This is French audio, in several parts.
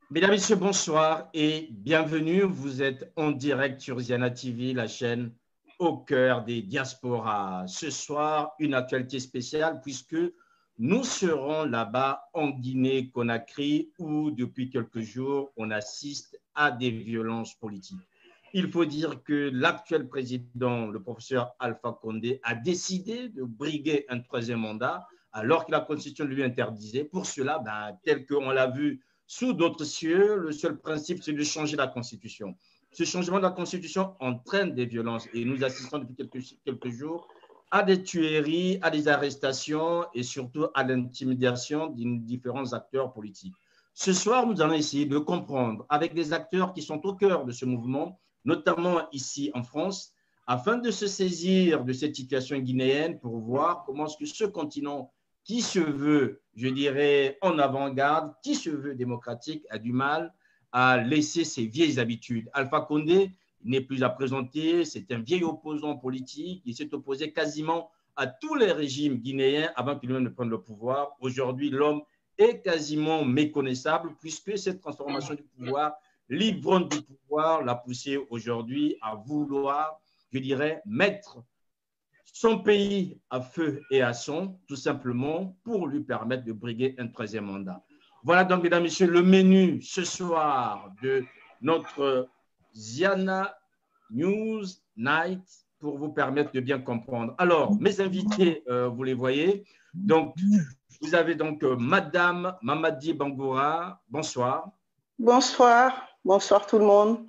Mesdames et messieurs, bonsoir et bienvenue. Vous êtes en direct sur Ziana TV, la chaîne au cœur des diasporas. Ce soir, une actualité spéciale puisque nous serons là-bas en Guinée-Conakry où depuis quelques jours, on assiste à des violences politiques. Il faut dire que l'actuel président, le professeur Alpha Condé, a décidé de briguer un troisième mandat alors que la Constitution lui interdisait. Pour cela, tel qu'on l'a vu sous d'autres cieux, le seul principe, c'est de changer la Constitution. Ce changement de la Constitution entraîne des violences et nous assistons depuis quelques jours à des tueries, à des arrestations et surtout à l'intimidation de différents acteurs politiques. Ce soir, nous allons essayer de comprendre avec des acteurs qui sont au cœur de ce mouvement, notamment ici en France, afin de se saisir de cette situation guinéenne pour voir comment est-ce que ce continent qui se veut, je dirais, en avant-garde, qui se veut démocratique, a du mal à laisser ses vieilles habitudes. Alpha Condé n'est plus à présenter, c'est un vieil opposant politique, il s'est opposé quasiment à tous les régimes guinéens avant qu'il ne prenne le pouvoir. Aujourd'hui, l'homme est quasiment méconnaissable puisque cette transformation du pouvoir, l'ivrogne du pouvoir, l'a poussé aujourd'hui à vouloir, je dirais, mettre son pays à feu et à sang, tout simplement pour lui permettre de briguer un troisième mandat. Voilà donc, mesdames et messieurs, le menu ce soir de notre Ziana News Night pour vous permettre de bien comprendre. Alors, mes invités, vous les voyez. Donc, vous avez donc Madame Mamadi Bangoura. Bonsoir. Bonsoir. Bonsoir tout le monde.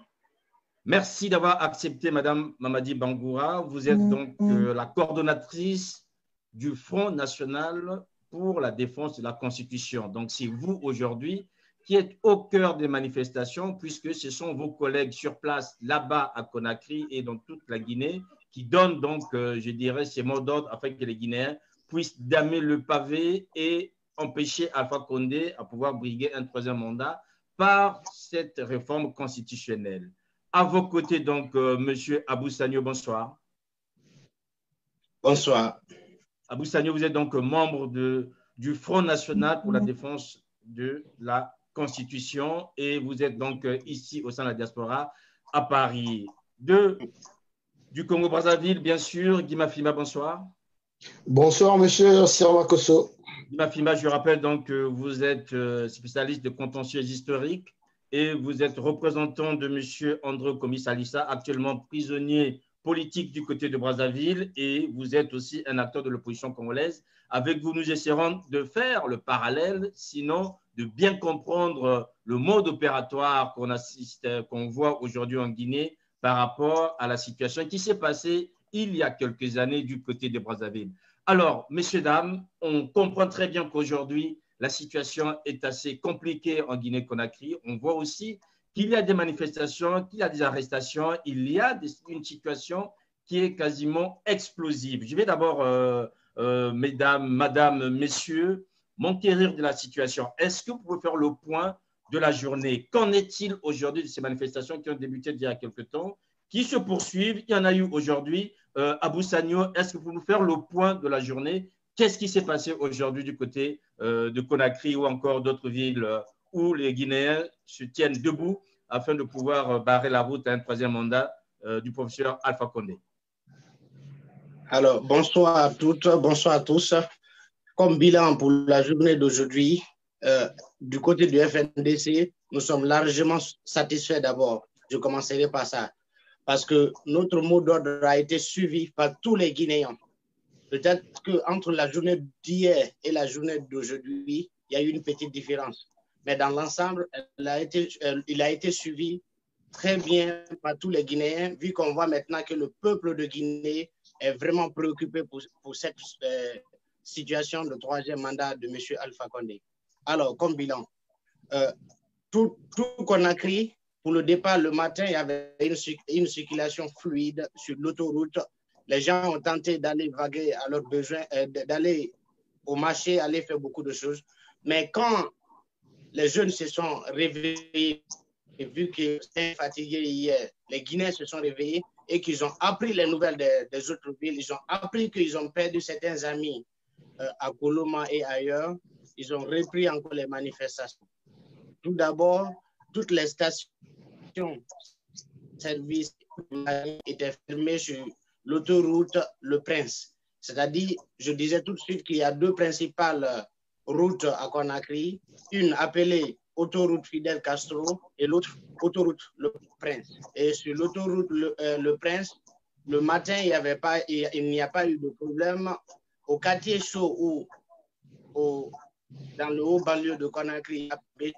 Merci d'avoir accepté, Madame Mamadi Bangoura. Vous êtes donc la coordonnatrice du Front national pour la défense de la Constitution. Donc, c'est vous aujourd'hui qui êtes au cœur des manifestations, puisque ce sont vos collègues sur place, là-bas à Conakry et dans toute la Guinée, qui donnent donc, je dirais, ces mots d'ordre afin que les Guinéens puissent damer le pavé et empêcher Alpha Condé à pouvoir briguer un troisième mandat par cette réforme constitutionnelle. À vos côtés, donc, Monsieur Abou Sagno, bonsoir. Bonsoir. Abou Sagno, vous êtes donc membre du Front national pour la défense de la Constitution et vous êtes donc ici au sein de la diaspora à Paris. Du Congo-Brazzaville, bien sûr, Guy Mafima, bonsoir. Bonsoir, Monsieur Sirmakoso. Guy Mafima, je rappelle donc que vous êtes spécialiste de contentieux historiques et vous êtes représentant de M. André Komi Salissa, actuellement prisonnier politique du côté de Brazzaville, et vous êtes aussi un acteur de l'opposition congolaise. Avec vous, nous essaierons de faire le parallèle, sinon de bien comprendre le mode opératoire qu'on voit aujourd'hui en Guinée par rapport à la situation qui s'est passée il y a quelques années du côté de Brazzaville. Alors, messieurs, dames, on comprend très bien qu'aujourd'hui, la situation est assez compliquée en Guinée-Conakry. On voit aussi qu'il y a des manifestations, qu'il y a des arrestations, il y a une situation qui est quasiment explosive. Je vais d'abord, mesdames, madame, messieurs, m'enquérir de la situation. Est-ce que vous pouvez faire le point de la journée? Qu'en est-il aujourd'hui de ces manifestations qui ont débuté il y a quelque temps, qui se poursuivent? Il y en a eu aujourd'hui. Abou Sagno, est-ce que vous pouvez nous faire le point de la journée? Qu'est-ce qui s'est passé aujourd'hui du côté de Conakry ou encore d'autres villes où les Guinéens se tiennent debout afin de pouvoir barrer la route à un troisième mandat du professeur Alpha Condé? Alors, bonsoir à toutes, bonsoir à tous. Comme bilan pour la journée d'aujourd'hui, du côté du FNDC, nous sommes largement satisfaits d'abord. Je commencerai par ça. Parce que notre mot d'ordre a été suivi par tous les Guinéens. Peut-être qu'entre la journée d'hier et la journée d'aujourd'hui, il y a eu une petite différence. Mais dans l'ensemble, il a été suivi très bien par tous les Guinéens, vu qu'on voit maintenant que le peuple de Guinée est vraiment préoccupé pour cette situation de troisième mandat de M. Alpha Condé. Alors, comme bilan, tout Conakry, pour le départ le matin, il y avait une circulation fluide sur l'autoroute. Les gens ont tenté d'aller vaguer à leurs besoins, d'aller au marché, aller faire beaucoup de choses. Mais quand les jeunes se sont réveillés, et vu qu'ils étaient fatigués hier, les Guinéens se sont réveillés et qu'ils ont appris les nouvelles des autres villes. Ils ont appris qu'ils ont perdu certains amis à Goloma et ailleurs. ils ont repris encore les manifestations. Tout d'abord, toutes les stations services étaient fermées sur l'autoroute Le Prince. C'est-à-dire, je disais tout de suite qu'il y a deux principales routes à Conakry, une appelée autoroute Fidel Castro et l'autre autoroute Le Prince. Et sur l'autoroute Le Prince, le matin, il n'y a pas eu de problème. Au quartier chaud ou dans le haut banlieue de Conakry, il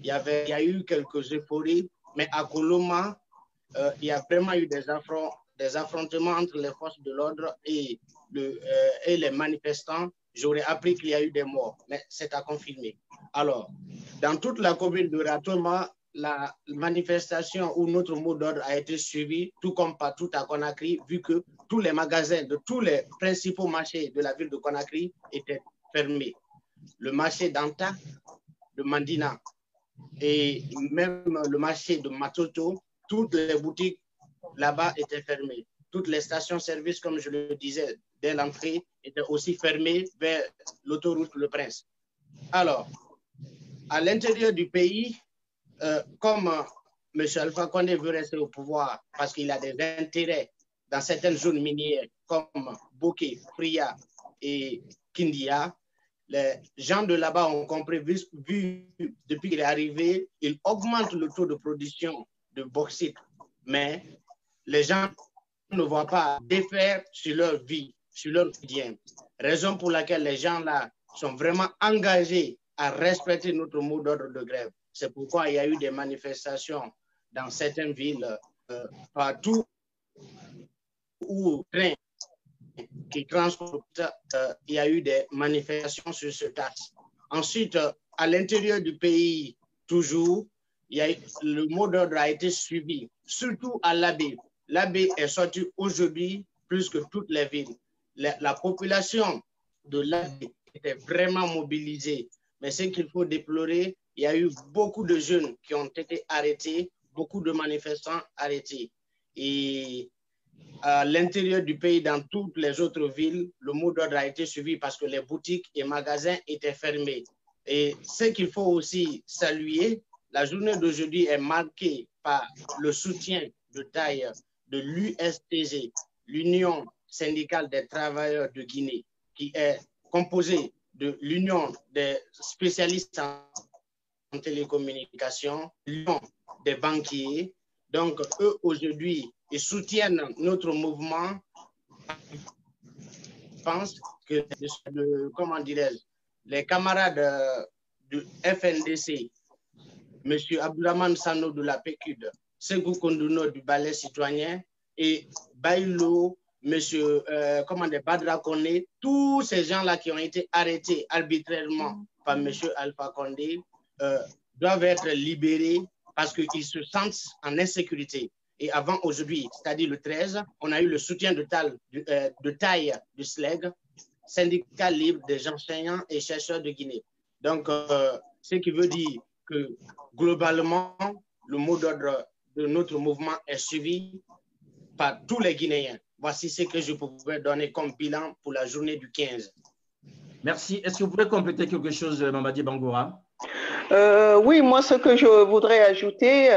y a eu quelques euphories, mais à Koloma, il y a vraiment eu des affrontements entre les forces de l'ordre et les manifestants. J'aurais appris qu'il y a eu des morts, mais c'est à confirmer. Alors, dans toute la commune de Ratoma, la manifestation ou notre mot d'ordre a été suivi, tout comme partout à Conakry, vu que tous les magasins de tous les principaux marchés de la ville de Conakry étaient fermés. Le marché d'Anta, de Mandina et même le marché de Matoto, toutes les boutiques là-bas étaient fermées. Toutes les stations-service, comme je le disais, dès l'entrée, étaient aussi fermées vers l'autoroute Le Prince. Alors, à l'intérieur du pays, comme M. Alpha Condé veut rester au pouvoir parce qu'il a des intérêts dans certaines zones minières comme Bokeh, Fria et Kindia, les gens de là-bas ont compris, vu depuis qu'il est arrivé, il augmente le taux de production de bauxite, mais les gens ne voient pas d'effet sur leur vie, sur leur quotidien. Raison pour laquelle les gens là sont vraiment engagés à respecter notre mot d'ordre de grève. C'est pourquoi il y a eu des manifestations dans certaines villes, partout où train qui transporte, il y a eu des manifestations sur ce taxe. Ensuite, à l'intérieur du pays, toujours, le mot d'ordre a été suivi, surtout à l'Abbé. L'Abbé est sorti aujourd'hui plus que toutes les villes. La population de l'Abbé était vraiment mobilisée. Mais ce qu'il faut déplorer, il y a eu beaucoup de jeunes qui ont été arrêtés, beaucoup de manifestants arrêtés. Et à l'intérieur du pays, dans toutes les autres villes, le mot d'ordre a été suivi parce que les boutiques et magasins étaient fermés. Et ce qu'il faut aussi saluer, la journée d'aujourd'hui est marquée par le soutien de taille de l'USTG, l'Union syndicale des travailleurs de Guinée, qui est composée de l'Union des spécialistes en télécommunications, l'Union des banquiers. Donc, eux, aujourd'hui, ils soutiennent notre mouvement. Je pense que, comment dirais-je, les camarades du FNDC, M. Abdourahmane Sano de la PQD, Ségou Kondouno du Ballet citoyen et Baïlo, M. Badra Kone, tous ces gens-là qui ont été arrêtés arbitrairement par M. Alpha Condé doivent être libérés parce qu'ils se sentent en insécurité. Et avant aujourd'hui, c'est-à-dire le 13, on a eu le soutien de taille du SLEG, syndicat libre des enseignants et chercheurs de Guinée. Donc, ce qui veut dire que globalement, le mot d'ordre de notre mouvement est suivi par tous les Guinéens. Voici ce que je pouvais donner comme bilan pour la journée du 15. Merci. Est-ce que vous pouvez compléter quelque chose, Mamadi Bangoura? Oui, moi, ce que je voudrais ajouter,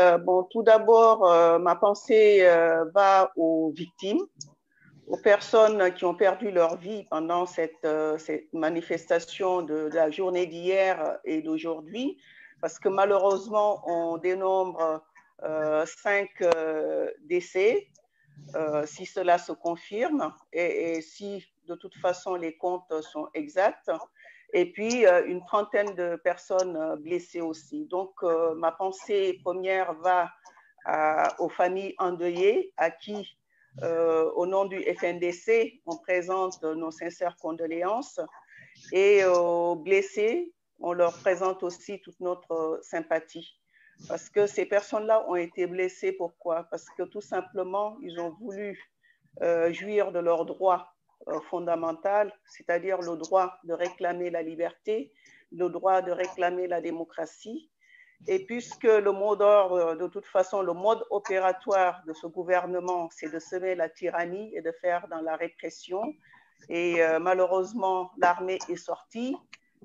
tout d'abord, ma pensée va aux victimes, aux personnes qui ont perdu leur vie pendant cette manifestation de la journée d'hier et d'aujourd'hui, parce que malheureusement, on dénombre 5 décès, si cela se confirme, et si de toute façon les comptes sont exacts, et puis une trentaine de personnes blessées aussi. Donc, ma pensée première va aux familles endeuillées à qui, au nom du FNDC, on présente nos sincères condoléances, et aux blessés, on leur présente aussi toute notre sympathie. Parce que ces personnes-là ont été blessées, pourquoi? Parce que tout simplement, ils ont voulu jouir de leurs droits fondamental, c'est-à-dire le droit de réclamer la liberté, le droit de réclamer la démocratie. Et puisque le mot d'ordre, de toute façon, le mode opératoire de ce gouvernement, c'est de semer la tyrannie et de faire dans la répression. Et malheureusement, l'armée est sortie.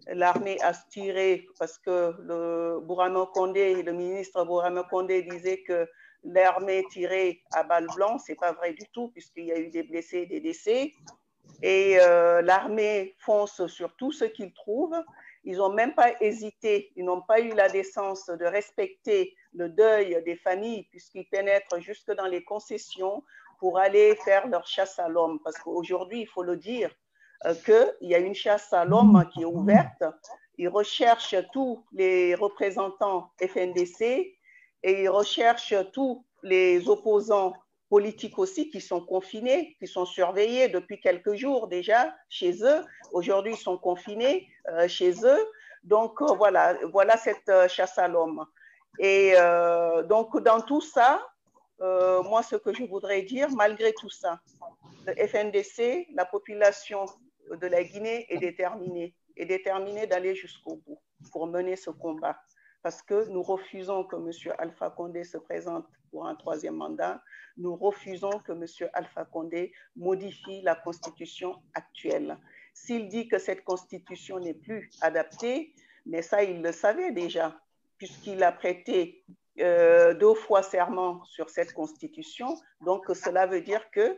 l'armée a tiré parce que le ministre Bourama Condé disait que l'armée tirait à balles blancs. Ce n'est pas vrai du tout puisqu'il y a eu des blessés et des décès. Et l'armée fonce sur tout ce qu'ils trouvent. Ils n'ont même pas hésité, ils n'ont pas eu la décence de respecter le deuil des familles puisqu'ils pénètrent jusque dans les concessions pour aller faire leur chasse à l'homme. Parce qu'aujourd'hui, il faut le dire, qu'il y a une chasse à l'homme qui est ouverte. Ils recherchent tous les représentants FNDC et ils recherchent tous les opposants politiques aussi qui sont confinés, qui sont surveillés depuis quelques jours déjà chez eux. Aujourd'hui, ils sont confinés chez eux. Donc, voilà cette chasse à l'homme. Et donc, dans tout ça, moi, ce que je voudrais dire, malgré tout ça, le FNDC, la population de la Guinée est déterminée d'aller jusqu'au bout pour mener ce combat. Parce que nous refusons que M. Alpha Condé se présente pour un troisième mandat. Nous refusons que M. Alpha Condé modifie la constitution actuelle. S'il dit que cette constitution n'est plus adaptée, mais ça, il le savait déjà, puisqu'il a prêté 2 fois serment sur cette constitution. Donc, cela veut dire que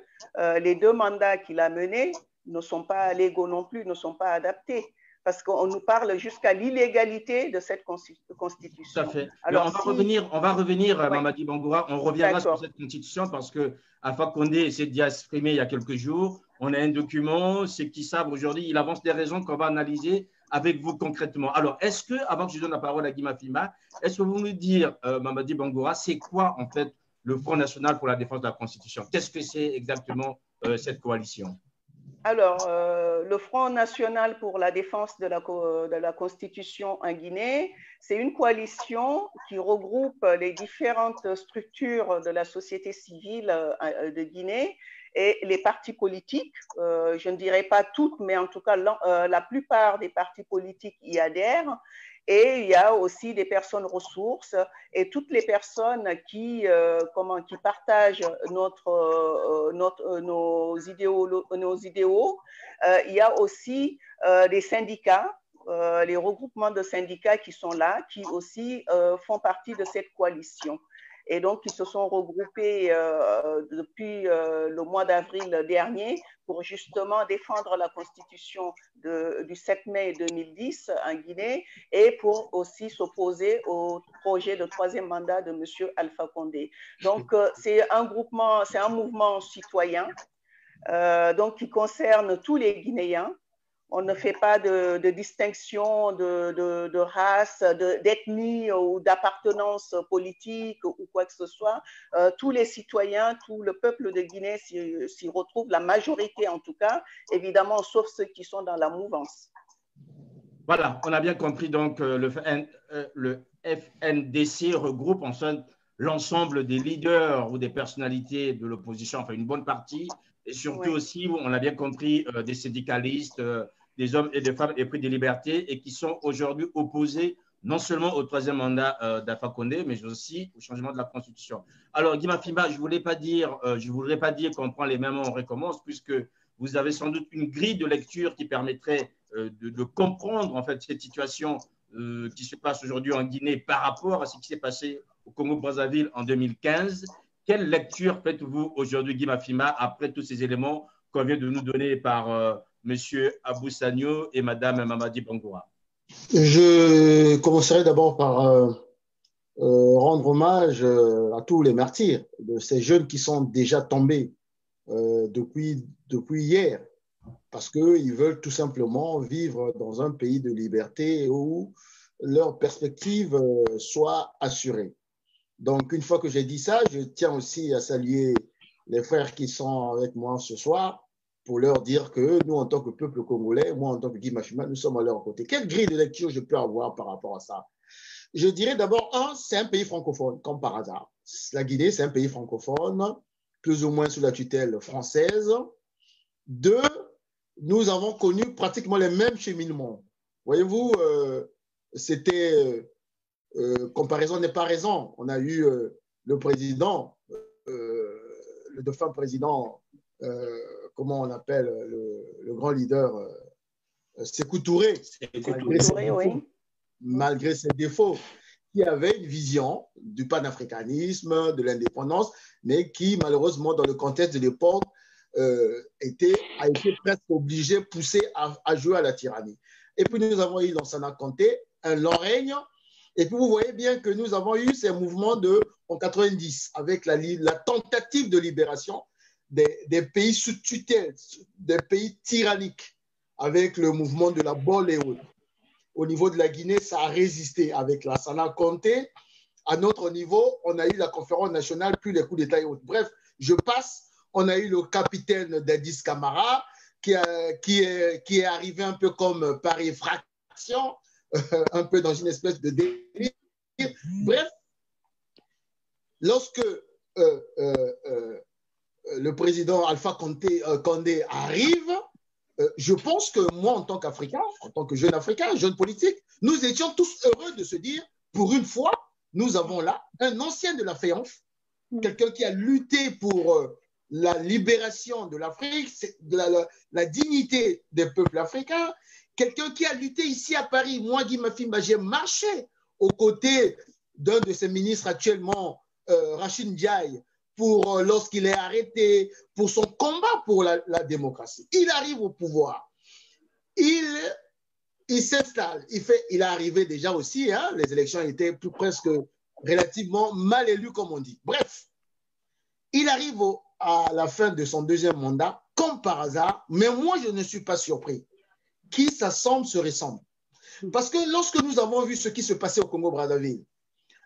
les 2 mandats qu'il a menés ne sont pas légaux non plus, ne sont pas adaptés. Parce qu'on nous parle jusqu'à l'illégalité de cette constitution. Tout à fait. Alors, on va revenir, oui. Mamadi Bangoura, on reviendra sur cette constitution parce que Alpha Condé s'est déjà exprimé il y a quelques jours. On a un document, c'est qui savent aujourd'hui, il avance des raisons qu'on va analyser avec vous concrètement. Alors, est-ce que, avant que je donne la parole à Guy Mafima, est-ce que vous me dire, Mamadi Bangoura, c'est quoi en fait le Front National pour la défense de la Constitution? Qu'est-ce que c'est exactement cette coalition? Alors, le Front National pour la défense de la Constitution en Guinée, c'est une coalition qui regroupe les différentes structures de la société civile de Guinée et les partis politiques. Je ne dirais pas toutes, mais en tout cas, la plupart des partis politiques y adhèrent. Et il y a aussi des personnes ressources et toutes les personnes qui partagent nos idéaux. Il y a aussi des syndicats, les regroupements de syndicats qui sont là, qui aussi font partie de cette coalition. Et donc, ils se sont regroupés depuis le mois d'avril dernier pour justement défendre la constitution du 7 mai 2010 en Guinée et pour aussi s'opposer au projet de troisième mandat de M. Alpha Condé. Donc, c'est un mouvement citoyen donc qui concerne tous les Guinéens. On ne fait pas de distinction de race, d'ethnie ou d'appartenance politique ou quoi que ce soit. Tous les citoyens, tout le peuple de Guinée s'y retrouve, la majorité en tout cas, évidemment, sauf ceux qui sont dans la mouvance. Voilà, on a bien compris donc le FNDC regroupe en fait l'ensemble des leaders ou des personnalités de l'opposition, enfin une bonne partie, et surtout aussi, on a bien compris, des syndicalistes, des hommes et des femmes épris de liberté et qui sont aujourd'hui opposés non seulement au troisième mandat d'Alpha Condé, mais aussi au changement de la Constitution. Alors, Guy Mafima, je ne voudrais pas dire qu'on prend les mêmes mots, on recommence, puisque vous avez sans doute une grille de lecture qui permettrait de comprendre en fait cette situation qui se passe aujourd'hui en Guinée par rapport à ce qui s'est passé au Congo-Brazzaville en 2015. Quelle lecture faites-vous aujourd'hui, Guy Mafima, après tous ces éléments qu'on vient de nous donner par Monsieur Abou Sagno et Madame Mamadi Bangoura? Je commencerai d'abord par rendre hommage à tous les martyrs de ces jeunes qui sont déjà tombés depuis hier, parce qu'ils veulent tout simplement vivre dans un pays de liberté où leur perspective soit assurée. Donc, une fois que j'ai dit ça, je tiens aussi à saluer les frères qui sont avec moi ce soir pour leur dire que nous, en tant que peuple congolais, moi, en tant que Guy Mafima, nous sommes à leur côté. Quelle grille de lecture je peux avoir par rapport à ça? Je dirais d'abord, c'est un pays francophone, comme par hasard. La Guinée, c'est un pays francophone, plus ou moins sous la tutelle française. 2, nous avons connu pratiquement les mêmes cheminements. Voyez-vous, c'était... comparaison n'est pas raison. On a eu le président, le défunt président, comment on appelle, le grand leader Sékou Touré, malgré ses défauts, qui avait une vision du panafricanisme, de l'indépendance, mais qui, malheureusement, dans le contexte de l'époque, a été presque obligé, poussé à jouer à la tyrannie. Et puis, nous avons eu Lansana Conté, un long règne. Et puis, vous voyez bien que nous avons eu ces mouvements en 90, avec la tentative de libération des pays sous tutelle, des pays tyranniques, avec le mouvement de la Bole et autres. Au niveau de la Guinée, ça a résisté avec Lansana Conté. À notre niveau, on a eu la conférence nationale, puis les coups d'État et autres. Bref, je passe. On a eu le capitaine Dadis Camara, qui est arrivé un peu comme par effraction, un peu dans une espèce de délire. Bref, lorsque le président Alpha Condé arrive, je pense que moi, en tant qu'Africain, en tant que jeune Africain, jeune politique, nous étions tous heureux de se dire, pour une fois, nous avons là un ancien de la FAIANF, quelqu'un qui a lutté pour la libération de l'Afrique, de la dignité des peuples africains, quelqu'un qui a lutté ici à Paris. Moi, Guy Mafimba, j'ai marché aux côtés d'un de ses ministres actuellement, Rachid Ndiaye, lorsqu'il est arrêté, pour son combat pour la démocratie. Il arrive au pouvoir. Il s'installe. Il est arrivé déjà aussi, hein, les élections étaient presque relativement mal élues, comme on dit. Bref, il arrive à la fin de son deuxième mandat, comme par hasard, mais moi, je ne suis pas surpris. Qui s'assemble se ressemble. Parce que lorsque nous avons vu ce qui se passait au Congo-Brazzaville,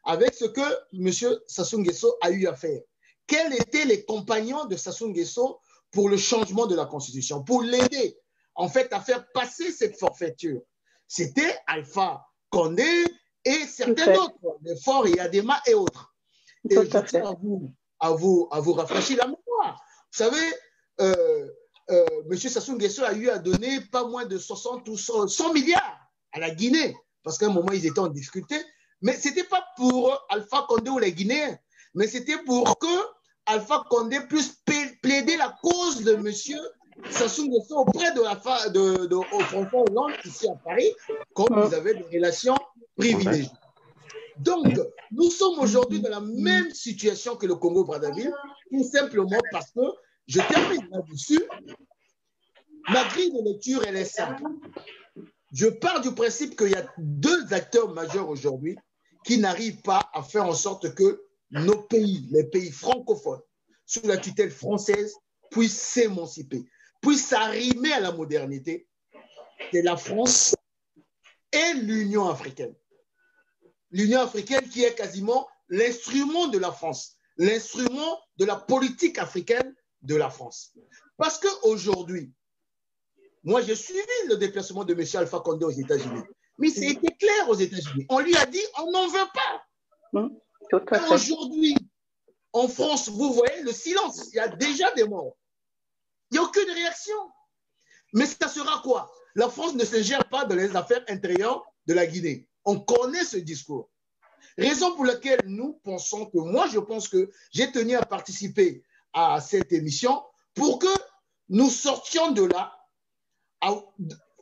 avec ce que M. Sassou Nguesso a eu à faire, quels étaient les compagnons de Sassou Nguesso pour le changement de la Constitution, pour l'aider, en fait, à faire passer cette forfaiture? C'était Alpha Condé et certains autres, les Faure et Adema et autres. Et je tiens à vous rafraîchir la mémoire. Vous savez, M. Sassou Nguesso a eu à donner pas moins de 60 ou 100 milliards à la Guinée, parce qu'à un moment, ils étaient en difficulté. Mais ce n'était pas pour Alpha Condé ou les Guinéens, mais c'était pour que Alpha Condé puisse plaider la cause de M. Sassou Nguesso auprès de François Hollande, ici à Paris, comme ils avaient des relations privilégiées. Donc, nous sommes aujourd'hui dans la même situation que le Congo-Brazzaville, tout simplement parce que, je termine là-dessus, ma grille de lecture, elle est simple. Je pars du principe qu'il y a deux acteurs majeurs aujourd'hui qui n'arrivent pas à faire en sorte que nos pays, les pays francophones, sous la tutelle française, puissent s'émanciper, puissent s'arrimer à la modernité. C'est la France et l'Union africaine. L'Union africaine qui est quasiment l'instrument de la France, l'instrument de la politique africaine de la France. Parce qu'aujourd'hui, moi j'ai suivi le déplacement de M. Alpha Condé aux États-Unis, mais c'était clair aux États-Unis. On lui a dit, on n'en veut pas. Aujourd'hui, en France, vous voyez le silence, il y a déjà des morts. Il n'y a aucune réaction. Mais ça sera quoi? La France ne se gère pas dans les affaires intérieures de la Guinée. On connaît ce discours. Raison pour laquelle nous pensons que, moi je pense que j'ai tenu à participer à cette émission pour que nous sortions de là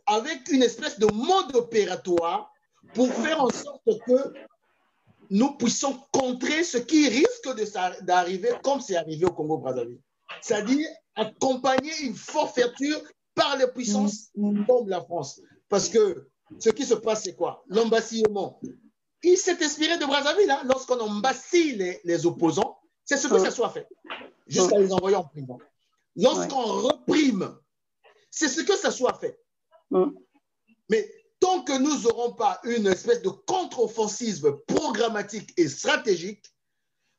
avec une espèce de mode opératoire pour faire en sorte que nous puissions contrer ce qui risque d'arriver comme c'est arrivé au Congo-Brazzaville. C'est-à-dire accompagner une forfaiture par les puissances comme la France. Parce que ce qui se passe, c'est quoi? L'embassillement. Il s'est inspiré de Brazzaville. Hein? Lorsqu'on embasille les opposants, c'est ce que ça soit fait, jusqu'à les envoyer en prison. Lorsqu'on reprime, c'est ce que ça soit fait. Mais tant que nous n'aurons pas une espèce de contre-offensive programmatique et stratégique,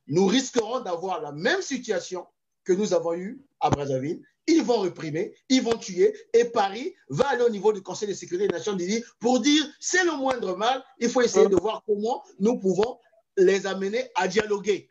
nous risquerons d'avoir la même situation que nous avons eue à Brazzaville. Ils vont réprimer, ils vont tuer, et Paris va aller au niveau du Conseil de sécurité des Nations Unies pour dire c'est le moindre mal, il faut essayer de voir comment nous pouvons les amener à dialoguer.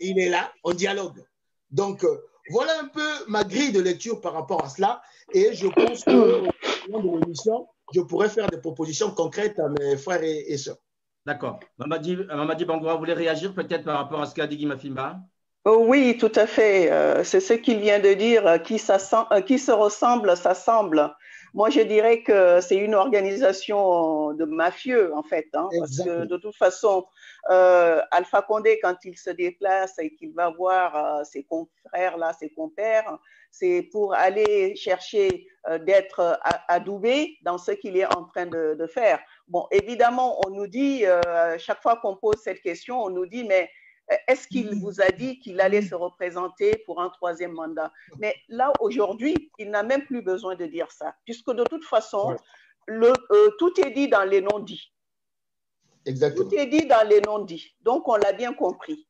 Il est là, on dialogue. Donc, voilà un peu ma grille de lecture par rapport à cela, et je pense qu'au long de l'émission, je pourrais faire des propositions concrètes à mes frères et sœurs. D'accord. Mamadi Bangoura, vous voulez réagir peut-être par rapport à ce qu'a dit Guy Mafimba? Oh oui, tout à fait. C'est ce qu'il vient de dire. Qui se ressemble, s'assemble. Moi, je dirais que c'est une organisation de mafieux, en fait, hein, parce que de toute façon, Alpha Condé, quand il se déplace et qu'il va voir ses confrères, là, ses compères, c'est pour aller chercher d'être adoubé dans ce qu'il est en train de faire. Bon, évidemment, on nous dit, chaque fois qu'on pose cette question, on nous dit, mais est-ce qu'il vous a dit qu'il allait se représenter pour un troisième mandat? Mais là, aujourd'hui, il n'a même plus besoin de dire ça, puisque de toute façon, tout est dit dans les non-dits. Exactement. Tout est dit dans les non-dits. Donc, on l'a bien compris.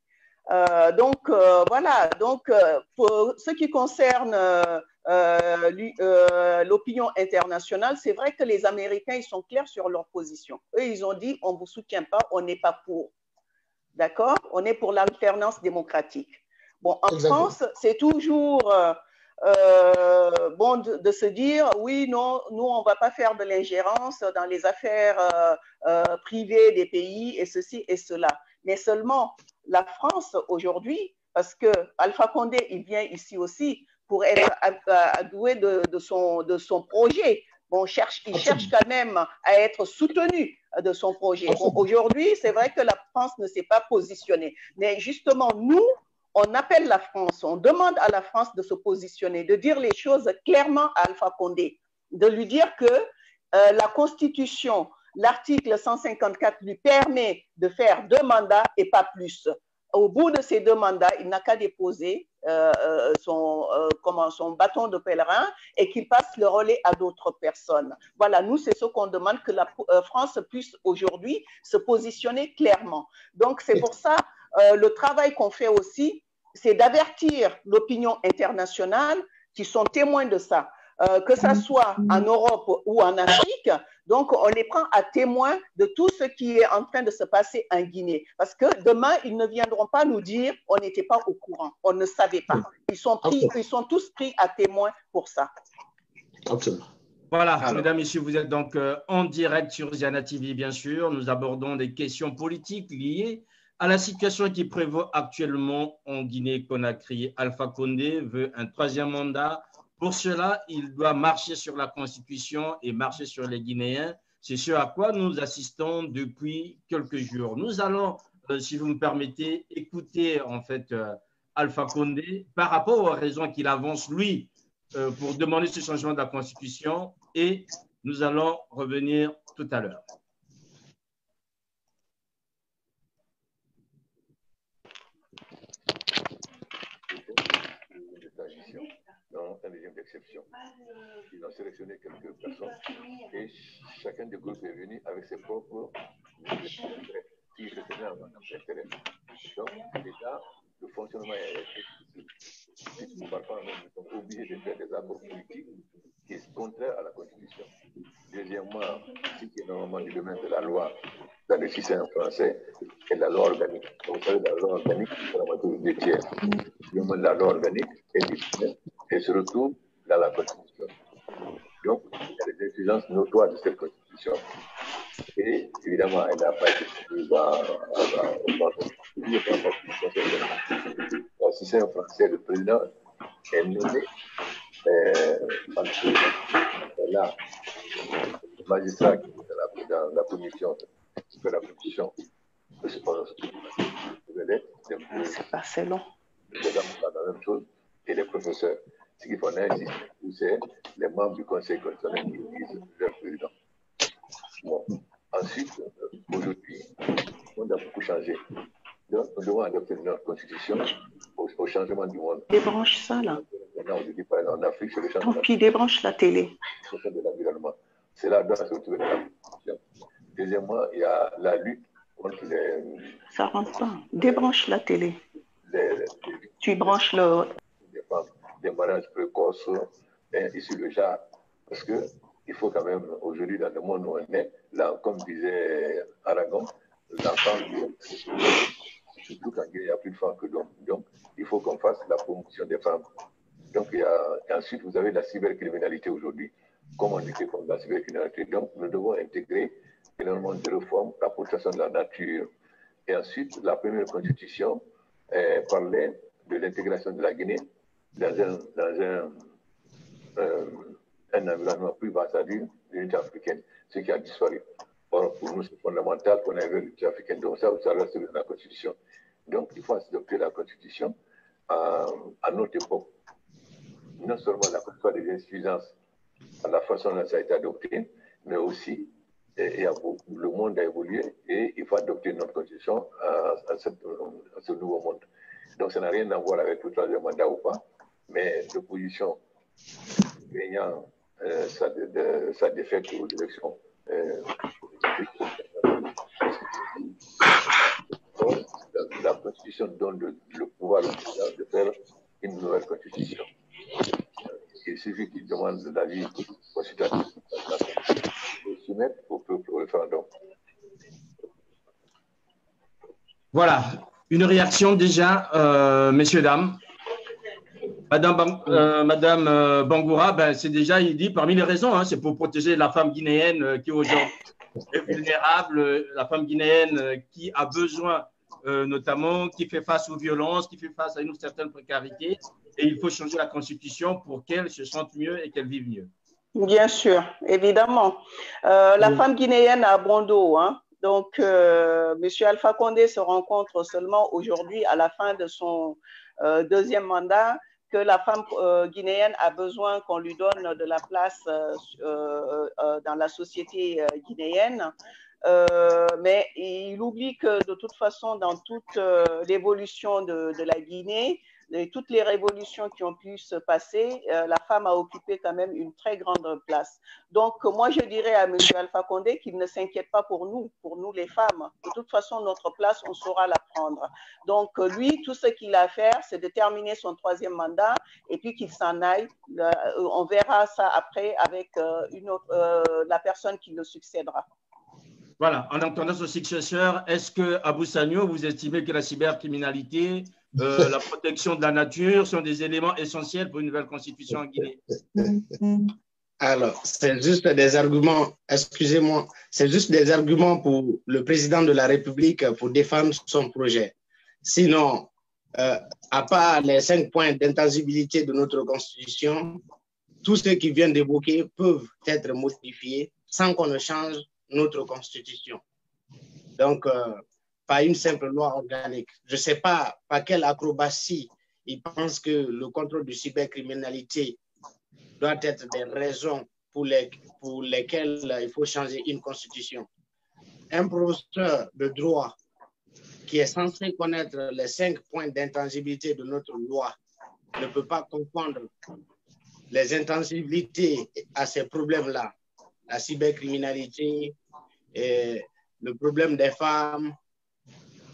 Voilà. Donc, pour ce qui concerne l'opinion internationale, c'est vrai que les Américains, ils sont clairs sur leur position. Eux, ils ont dit, on ne vous soutient pas, on n'est pas pour. D'accord? On est pour l'alternance démocratique. Bon, en France, c'est toujours bon de se dire, oui, non, nous, on ne va pas faire de l'ingérence dans les affaires privées des pays et ceci et cela. Mais seulement, la France, aujourd'hui, parce que Alpha Condé, il vient ici aussi pour être doué de son projet. Bon, il cherche quand même à être soutenu de son projet. Bon, aujourd'hui, c'est vrai que la France ne s'est pas positionnée. Mais justement, nous, on appelle la France, on demande à la France de se positionner, de dire les choses clairement à Alpha Condé, de lui dire que la Constitution, l'article 154 lui permet de faire 2 mandats et pas plus. Au bout de ces 2 mandats, il n'a qu'à déposer son bâton de pèlerin et qu'il passe le relais à d'autres personnes. Voilà, nous, c'est ce qu'on demande, que la France puisse aujourd'hui se positionner clairement. Donc, c'est pour ça, le travail qu'on fait aussi, c'est d'avertir l'opinion internationale qui sont témoins de ça. Que ça soit en Europe ou en Afrique, donc on les prend à témoin de tout ce qui est en train de se passer en Guinée. Parce que demain, ils ne viendront pas nous dire on n'était pas au courant, on ne savait pas. Ils sont tous pris à témoin pour ça. Absolument. Voilà, mesdames, messieurs, vous êtes donc en direct sur Ziana TV, bien sûr. Nous abordons des questions politiques liées à la situation qui prévaut actuellement en Guinée-Conakry. Alpha Condé veut un 3e mandat. Pour cela, il doit marcher sur la Constitution et marcher sur les Guinéens. C'est ce à quoi nous assistons depuis quelques jours. Nous allons, si vous me permettez, écouter en fait Alpha Condé par rapport aux raisons qu'il avance, lui, pour demander ce changement de la Constitution, et nous allons revenir tout à l'heure. Dans un régime d'exception. Ils ont sélectionné quelques personnes et chacun des groupes est venu avec ses propres intérêts. Qui se tenaient en intérêt. Donc, déjà, le fonctionnement est difficile. Parfois, nous sommes obligés de faire des accords politiques qui sont contraires à la Constitution. Deuxièmement, ce qui est normalement du domaine de la loi, dans le système français, est la loi organique. Donc, vous savez, la loi organique, c'est la moitié des tiers. Le domaine de la loi organique est difficile et se retrouve dans la Constitution. Donc, il y a des exigences notoires de cette Constitution. Et évidemment, elle n'a pas été soumise dans le système français. Le président est nommé là, le magistrat qui est dans la commission, que la commission se prononce. C'est long. La même chose, et les professeurs. Ce qu'il faut insister, c'est les membres du Conseil constitutionnel qui disent leur président. Bon. Ensuite, aujourd'hui, on a beaucoup changé. Donc, nous devons adopter notre constitution au changement du monde. Débranche ça, là. Maintenant, on dit pas en Afrique, c'est le changement. Tant pis, débranche la télé. De l'environnement. C'est là doit se retrouver dans la constitution. Deuxièmement, il y a la lutte contre les... Ça rentre pas. Débranche la télé. Tu branches le... Des mariages précoces, issus de genre. Parce que il faut quand même, aujourd'hui, dans le monde où on est, là, comme disait Aragon, l'enfant, surtout quand il n'y a plus de femmes que d'hommes. Donc, il faut qu'on fasse la promotion des femmes. Donc, ensuite, vous avez la cybercriminalité aujourd'hui. Comment lutter contre la cybercriminalité? Donc, nous devons intégrer énormément de réformes, la protection de la nature. Et ensuite, la première constitution parlait de l'intégration de la Guinée dans un un environnement plus bas, c'est-à-dire l'unité africaine, ce qui a disparu. Or, pour nous, c'est fondamental qu'on ait l'unité africaine. Donc, ça reste dans la Constitution. Donc, il faut adopter la Constitution à notre époque. Non seulement la Constitution des insuffisances à la façon dont ça a été adopté, mais aussi le monde a évolué et il faut adopter notre Constitution à ce nouveau monde. Donc, ça n'a rien à voir avec le troisième mandat ou pas, mais l'opposition gagnant sa défaite aux élections. La Constitution donne le pouvoir au président de faire une nouvelle Constitution. Il suffit qu'il demande l'avis consultatif pour soumettre au peuple au référendum. Voilà, une réaction déjà, messieurs, dames. Madame Bangoura, ben, c'est déjà, il dit, parmi les raisons, hein, c'est pour protéger la femme guinéenne qui aujourd'hui est vulnérable, la femme guinéenne qui a besoin, notamment, qui fait face aux violences, qui fait face à une certaine précarité. Et il faut changer la Constitution pour qu'elle se sente mieux et qu'elle vive mieux. Bien sûr, évidemment. La femme guinéenne a bon dos, hein. Donc, M. Alpha Condé se rencontre seulement aujourd'hui, à la fin de son deuxième mandat, que la femme guinéenne a besoin qu'on lui donne de la place dans la société guinéenne. Mais il oublie que de toute façon, dans toute l'évolution de la Guinée, et toutes les révolutions qui ont pu se passer, la femme a occupé quand même une très grande place. Donc, moi, je dirais à M. Alpha Condé qu'il ne s'inquiète pas pour nous les femmes. De toute façon, notre place, on saura la prendre. Donc, lui, tout ce qu'il a à faire, c'est de terminer son troisième mandat et puis qu'il s'en aille. On verra ça après avec la personne qui le succédera. Voilà, en entendant son successeur, est-ce que Abou Sagno, vous estimez que la cybercriminalité, la protection de la nature sont des éléments essentiels pour une nouvelle constitution en Guinée? Alors, c'est juste des arguments, excusez-moi, c'est juste des arguments pour le président de la République pour défendre son projet. Sinon, à part les 5 points d'intangibilité de notre constitution, tous ceux qui viennent d'évoquer peuvent être modifiés sans qu'on ne change notre constitution. Donc, pas une simple loi organique. Je ne sais pas par quelle acrobatie ils pensent que le contrôle de cybercriminalité doit être des raisons pour lesquelles il faut changer une constitution. Un professeur de droit qui est censé connaître les 5 points d'intangibilité de notre loi ne peut pas confondre les intangibilités à ces problèmes-là, la cybercriminalité, et le problème des femmes,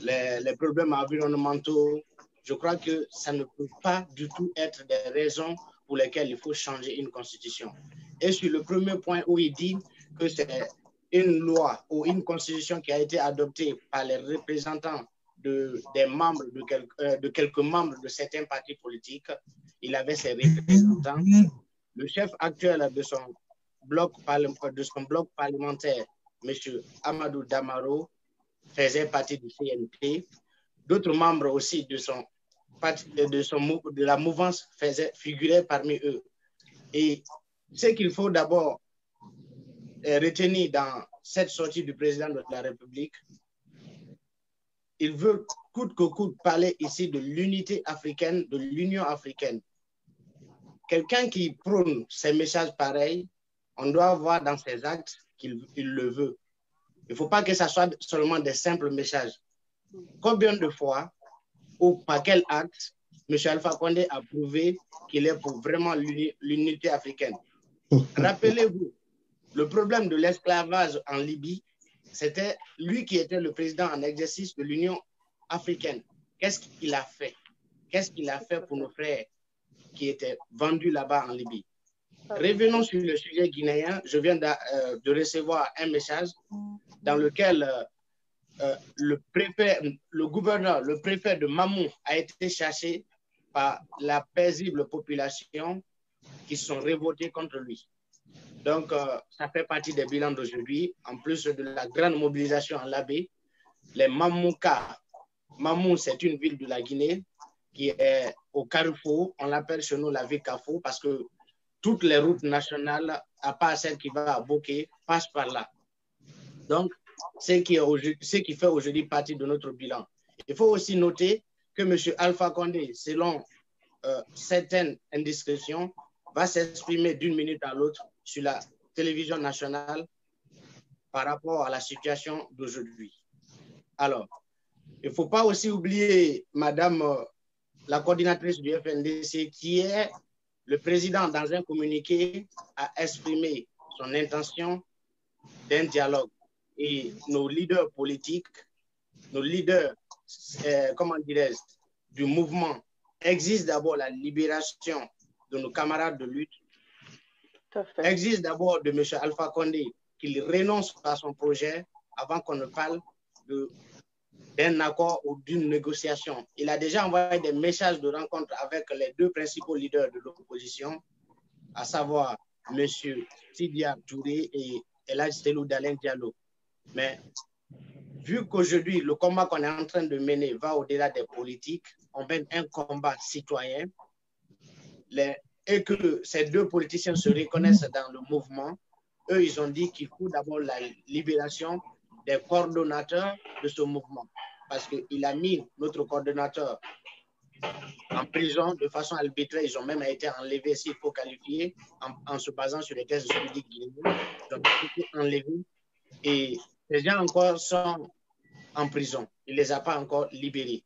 les problèmes environnementaux. Je crois que ça ne peut pas du tout être des raisons pour lesquelles il faut changer une constitution. Et sur le premier point où il dit que c'est une loi ou une constitution qui a été adoptée par les représentants de quelques membres de certains partis politiques, il avait ses représentants. Le chef actuel de son bloc parlementaire, M. Amadou Damaro, faisait partie du CNP. D'autres membres aussi de la mouvance figuraient parmi eux. Et ce qu'il faut d'abord retenir dans cette sortie du président de la République, il veut coûte que coûte parler ici de l'unité africaine, de l'Union africaine. Quelqu'un qui prône ces messages pareils, on doit voir dans ses actes qu'il le veut. Il ne faut pas que ça soit seulement des simples messages. Combien de fois ou par quel acte M. Alpha Condé a prouvé qu'il est pour vraiment l'unité africaine? Rappelez-vous, le problème de l'esclavage en Libye, c'était lui qui était le président en exercice de l'Union africaine. Qu'est-ce qu'il a fait? Qu'est-ce qu'il a fait pour nos frères qui étaient vendus là-bas en Libye? Revenons sur le sujet guinéen. Je viens de recevoir un message dans lequel le préfet de Mamou a été chassé par la paisible population qui sont révoltés contre lui. Donc, ça fait partie des bilans d'aujourd'hui. En plus de la grande mobilisation en Labé, les Mamoukas. Mamou, c'est une ville de la Guinée qui est au Carrefour. On l'appelle chez nous la ville Carrefour parce que toutes les routes nationales, à part celle qui va à Bokeh, passent par là. Donc, ce qui fait aujourd'hui partie de notre bilan. Il faut aussi noter que M. Alpha Condé, selon certaines indiscrétions, va s'exprimer d'une minute à l'autre sur la télévision nationale par rapport à la situation d'aujourd'hui. Alors, il ne faut pas aussi oublier Madame la coordinatrice du FNDC, qui est le président dans un communiqué a exprimé son intention d'un dialogue. Et nos leaders politiques, nos leaders, comment dirais-je, du mouvement, exigent d'abord la libération de nos camarades de lutte, exigent d'abord de M. Alpha Condé qu'il renonce à son projet avant qu'on ne parle d'un accord ou d'une négociation. Il a déjà envoyé des messages de rencontre avec les deux principaux leaders de l'opposition, à savoir M. Sidia Touré et Elhadji Cellou Dalein Diallo. Mais vu qu'aujourd'hui, le combat qu'on est en train de mener va au-delà des politiques, on mène un combat citoyen, et que ces deux politiciens se reconnaissent dans le mouvement, eux, ils ont dit qu'il faut d'abord la libération des coordonnateurs de ce mouvement. Parce qu'il a mis notre coordonnateur en prison de façon arbitraire. Ils ont même été enlevés, s'il faut qualifier, en se basant sur les tests juridiques guinéens. Ils ont été enlevés. Et les gens encore sont en prison. Il ne les a pas encore libérés.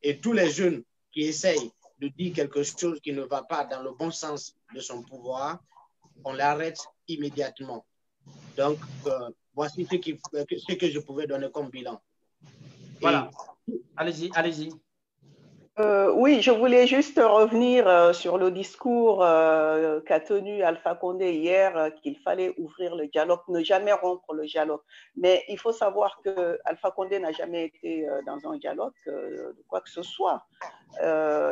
Et tous les jeunes qui essayent de dire quelque chose qui ne va pas dans le bon sens de son pouvoir, on l'arrête immédiatement. Donc, voici ce que je pouvais donner comme bilan. Voilà. Allez-y, allez-y. Oui, je voulais juste revenir sur le discours qu'a tenu Alpha Condé hier, qu'il fallait ouvrir le dialogue, ne jamais rompre le dialogue. Mais il faut savoir que Alpha Condé n'a jamais été dans un dialogue de quoi que ce soit.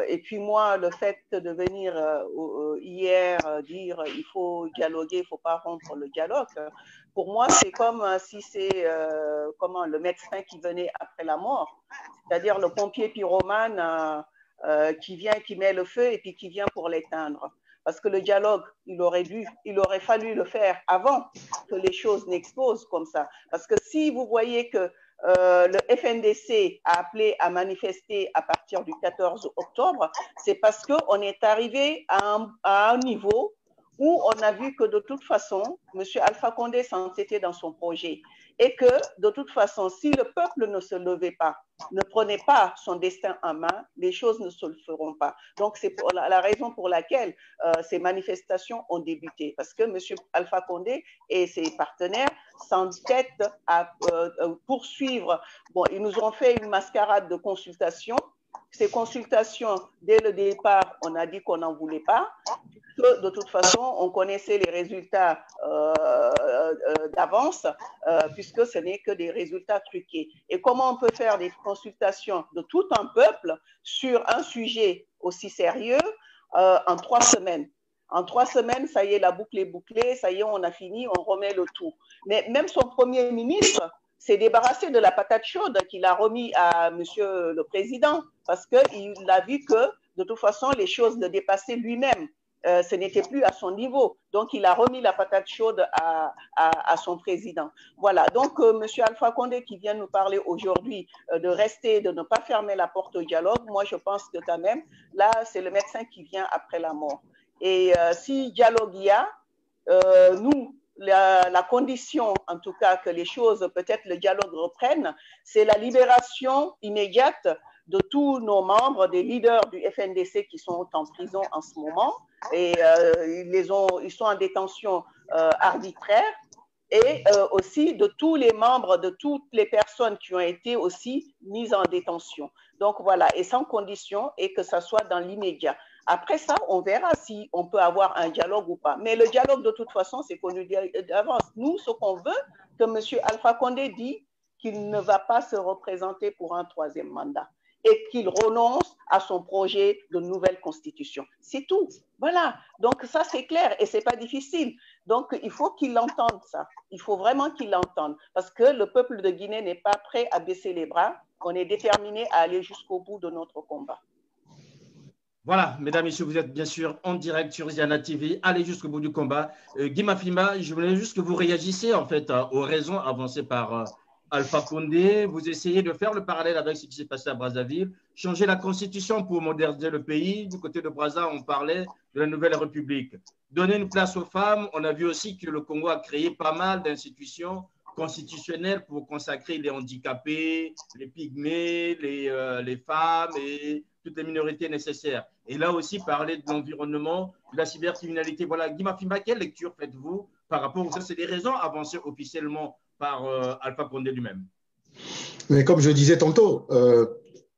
Et puis moi, le fait de venir hier dire il faut dialoguer, il ne faut pas rompre le dialogue, pour moi, c'est comme si c'est le médecin qui venait après la mort, c'est-à-dire le pompier pyromane qui vient, qui met le feu et puis qui vient pour l'éteindre. Parce que le dialogue, il aurait fallu le faire avant que les choses n'explosent comme ça. Parce que si vous voyez que le FNDC a appelé à manifester à partir du 14 octobre, c'est parce qu'on est arrivé à un niveau où on a vu que de toute façon, M. Alpha Condé s'entêtait dans son projet et que de toute façon, si le peuple ne se levait pas, ne prenait pas son destin en main, les choses ne se le feront pas. Donc, c'est la raison pour laquelle ces manifestations ont débuté. Parce que M. Alpha Condé et ses partenaires s'entêtent à poursuivre. Bon, ils nous ont fait une mascarade de consultation. Ces consultations, dès le départ, on a dit qu'on n'en voulait pas. Que de toute façon, on connaissait les résultats d'avance, puisque ce n'est que des résultats truqués. Et comment on peut faire des consultations de tout un peuple sur un sujet aussi sérieux en 3 semaines? En 3 semaines, ça y est, la boucle est bouclée, ça y est, on a fini, on remet le tout. Mais même son Premier ministre s'est débarrassé de la patate chaude qu'il a remis à Monsieur le Président, parce qu'il a vu que, de toute façon, les choses le dépassaient lui-même. Ce n'était plus à son niveau. Donc, il a remis la patate chaude à son président. Voilà. Donc, M. Alpha Condé qui vient nous parler aujourd'hui de rester, de ne pas fermer la porte au dialogue, moi, je pense que quand même, là, c'est le médecin qui vient après la mort. Et si dialogue il y a, nous, la condition, en tout cas, que les choses, peut-être le dialogue reprenne, c'est la libération immédiate de tous nos membres, des leaders du FNDC qui sont en prison en ce moment, et ils sont en détention arbitraire, et aussi de tous les membres, de toutes les personnes qui ont été aussi mises en détention. Donc voilà, et sans condition, et que ça soit dans l'immédiat. Après ça, on verra si on peut avoir un dialogue ou pas. Mais le dialogue, de toute façon, c'est connu d'avance. Nous, ce qu'on veut, que M. Alpha Condé dit qu'il ne va pas se représenter pour un 3e mandat et qu'il renonce à son projet de nouvelle constitution. C'est tout. Voilà. Donc ça, c'est clair et ce n'est pas difficile. Donc, il faut qu'il l'entende, ça. Il faut vraiment qu'il l'entende. Parce que le peuple de Guinée n'est pas prêt à baisser les bras. On est déterminé à aller jusqu'au bout de notre combat. Voilà, mesdames, messieurs, vous êtes bien sûr en direct sur Ziana TV. Allez jusqu'au bout du combat. Guy Mafima, je voulais juste que vous réagissiez en fait aux raisons avancées par Alpha Condé. Vous essayez de faire le parallèle avec ce qui s'est passé à Brazzaville, changer la constitution pour moderniser le pays. Du côté de Brazza, on parlait de la nouvelle république. Donner une place aux femmes. On a vu aussi que le Congo a créé pas mal d'institutions constitutionnelles pour consacrer les handicapés, les pygmées, les femmes et toutes les minorités nécessaires. Et là aussi, parler de l'environnement, de la cybercriminalité. Voilà, Guy Mafima, quelle lecture faites-vous par rapport à ça? C'est des raisons avancées officiellement par Alpha Condé lui-même. Mais comme je disais tantôt,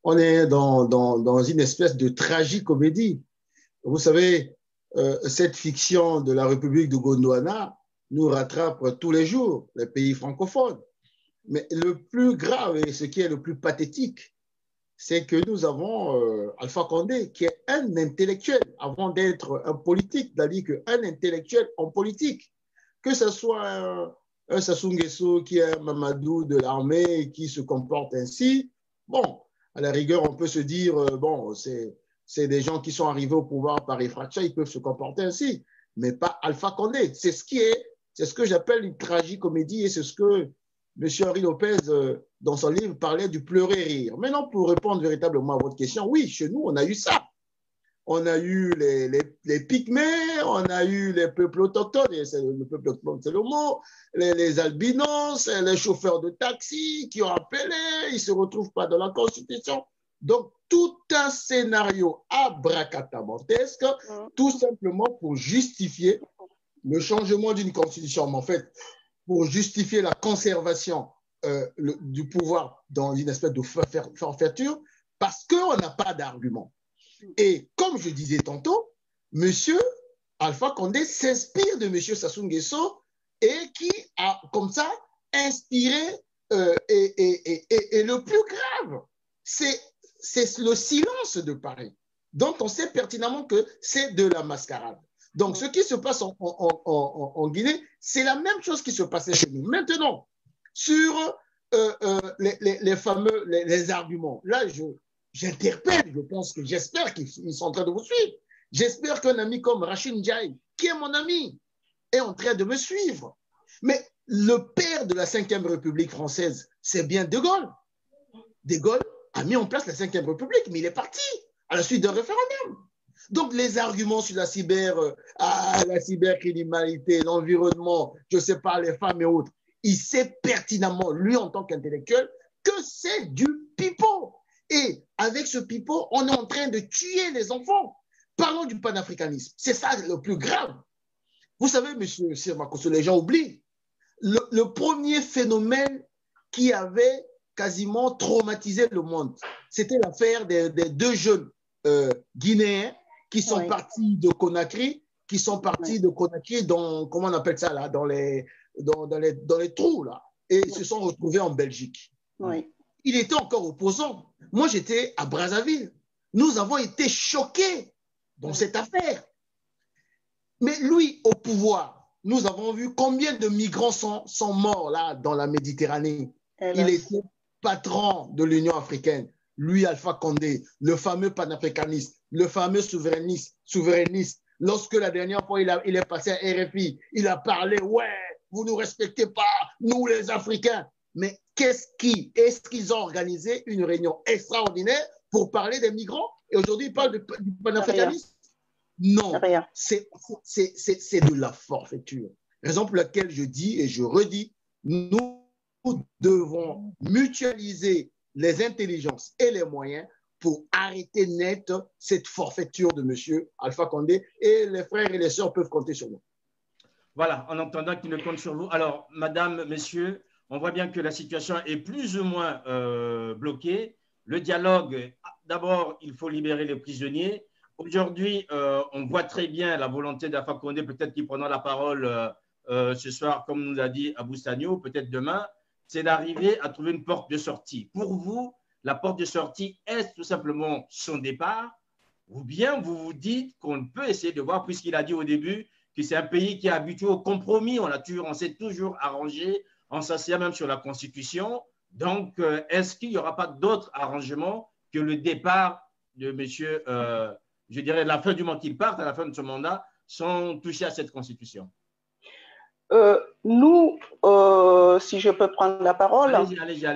on est dans une espèce de tragicomédie. Vous savez, cette fiction de la République de Gondwana nous rattrape tous les jours, les pays francophones. Mais le plus grave et ce qui est le plus pathétique, c'est que nous avons Alpha Condé, qui est un intellectuel, avant d'être un politique, c'est-à-dire qu'un intellectuel en politique, que ce soit un Sassou Nguesso qui est un Mamadou de l'armée qui se comporte ainsi, bon, à la rigueur, on peut se dire, bon, c'est des gens qui sont arrivés au pouvoir par effraction, ils peuvent se comporter ainsi, mais pas Alpha Condé. C'est ce que j'appelle une tragicomédie et c'est ce que M. Henri Lopez, dans son livre, parlait du pleurer-rire. Maintenant, pour répondre véritablement à votre question, oui, chez nous, on a eu ça. On a eu les pygmées, on a eu les peuples autochtones, le peuple autochtone, c'est le mot, les albinos, les chauffeurs de taxi qui ont appelé, ils ne se retrouvent pas dans la Constitution. Donc, tout un scénario abracadabantesque, tout simplement pour justifier le changement d'une Constitution. Mais en fait, pour justifier la conservation du pouvoir dans une espèce de forfaiture, parce qu'on n'a pas d'argument. Et comme je disais tantôt, M. Alpha Condé s'inspire de M. Sassou Nguesso et qui a comme ça inspiré et le plus grave, c'est le silence de Paris, dont on sait pertinemment que c'est de la mascarade. Donc, ce qui se passe en Guinée, c'est la même chose qui se passait chez nous. Maintenant, sur les fameux les arguments, là, j'interpelle, j'espère qu'ils sont en train de vous suivre. J'espère qu'un ami comme Rachid Ndiaye, qui est mon ami, est en train de me suivre. Mais le père de la Ve République française, c'est bien De Gaulle. De Gaulle a mis en place la Ve République, mais il est parti à la suite d'un référendum. Donc, les arguments sur la cybercriminalité, l'environnement, je ne sais pas, les femmes et autres, il sait pertinemment, lui, en tant qu'intellectuel, que c'est du pipeau. Et avec ce pipeau, on est en train de tuer les enfants. Parlons du panafricanisme. C'est ça le plus grave. Vous savez, monsieur Sirmakosso, les gens oublient, le premier phénomène qui avait quasiment traumatisé le monde, c'était l'affaire des deux jeunes Guinéens qui sont partis de Conakry, dans, comment on appelle ça là, dans les trous là, et se sont retrouvés en Belgique. Oui. Il était encore opposant. Moi, j'étais à Brazzaville. Nous avons été choqués dans cette affaire. Mais lui, au pouvoir, nous avons vu combien de migrants sont morts là dans la Méditerranée. Il était patron de l'Union africaine. Lui, Alpha Condé, le fameux panafricaniste, le fameux souverainiste. Lorsque la dernière fois, il est passé à RFI, il a parlé, ouais, vous ne nous respectez pas, nous les Africains. Mais est-ce qu'ils ont organisé une réunion extraordinaire pour parler des migrants? Et aujourd'hui, ils parlent du panafricanisme? Non, c'est de la forfaiture. Raison pour laquelle je dis et je redis, nous devons mutualiser les intelligences et les moyens pour arrêter net cette forfaiture de M. Alpha Condé. Et les frères et les sœurs peuvent compter sur nous. Voilà, en entendant qu'ils ne comptent sur vous. Alors, madame, messieurs, on voit bien que la situation est plus ou moins bloquée. Le dialogue, d'abord, il faut libérer les prisonniers. Aujourd'hui, on voit très bien la volonté d'Alpha Condé, peut-être qu'il prendra la parole ce soir, comme nous l'a dit Abou Sagno, peut-être demain, c'est d'arriver à trouver une porte de sortie. Pour vous, la porte de sortie est tout simplement son départ, ou bien vous vous dites qu'on peut essayer de voir, puisqu'il a dit au début que c'est un pays qui est habitué au compromis, on s'est toujours arrangé, on s'assied même sur la Constitution. Donc, est-ce qu'il n'y aura pas d'autres arrangements que le départ de M. je dirais, la fin du mandat, qu'il parte à la fin de son mandat, sans toucher à cette constitution? Nous, si je peux prendre la parole, allez-y.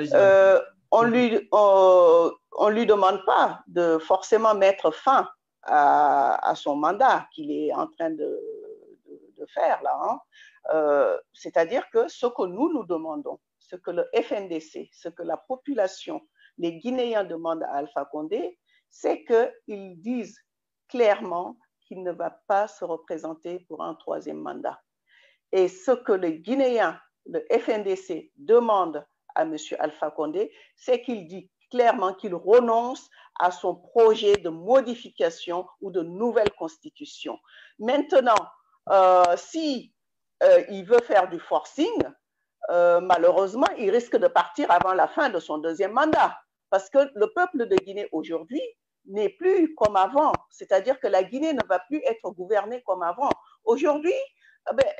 On lui demande pas de forcément mettre fin à son mandat qu'il est en train de faire là. Hein. C'est-à-dire que ce que nous demandons, ce que le FNDC, ce que la population, les Guinéens demandent à Alpha Condé, c'est qu'ils disent clairement qu'il ne va pas se représenter pour un troisième mandat. Et ce que les Guinéens, le FNDC, demande à M. Alpha Condé, c'est qu'il dit clairement qu'il renonce à son projet de modification ou de nouvelle constitution. Maintenant, si il veut faire du forcing, malheureusement, il risque de partir avant la fin de son deuxième mandat. Parce que le peuple de Guinée aujourd'hui n'est plus comme avant. C'est-à-dire que la Guinée ne va plus être gouvernée comme avant. Aujourd'hui,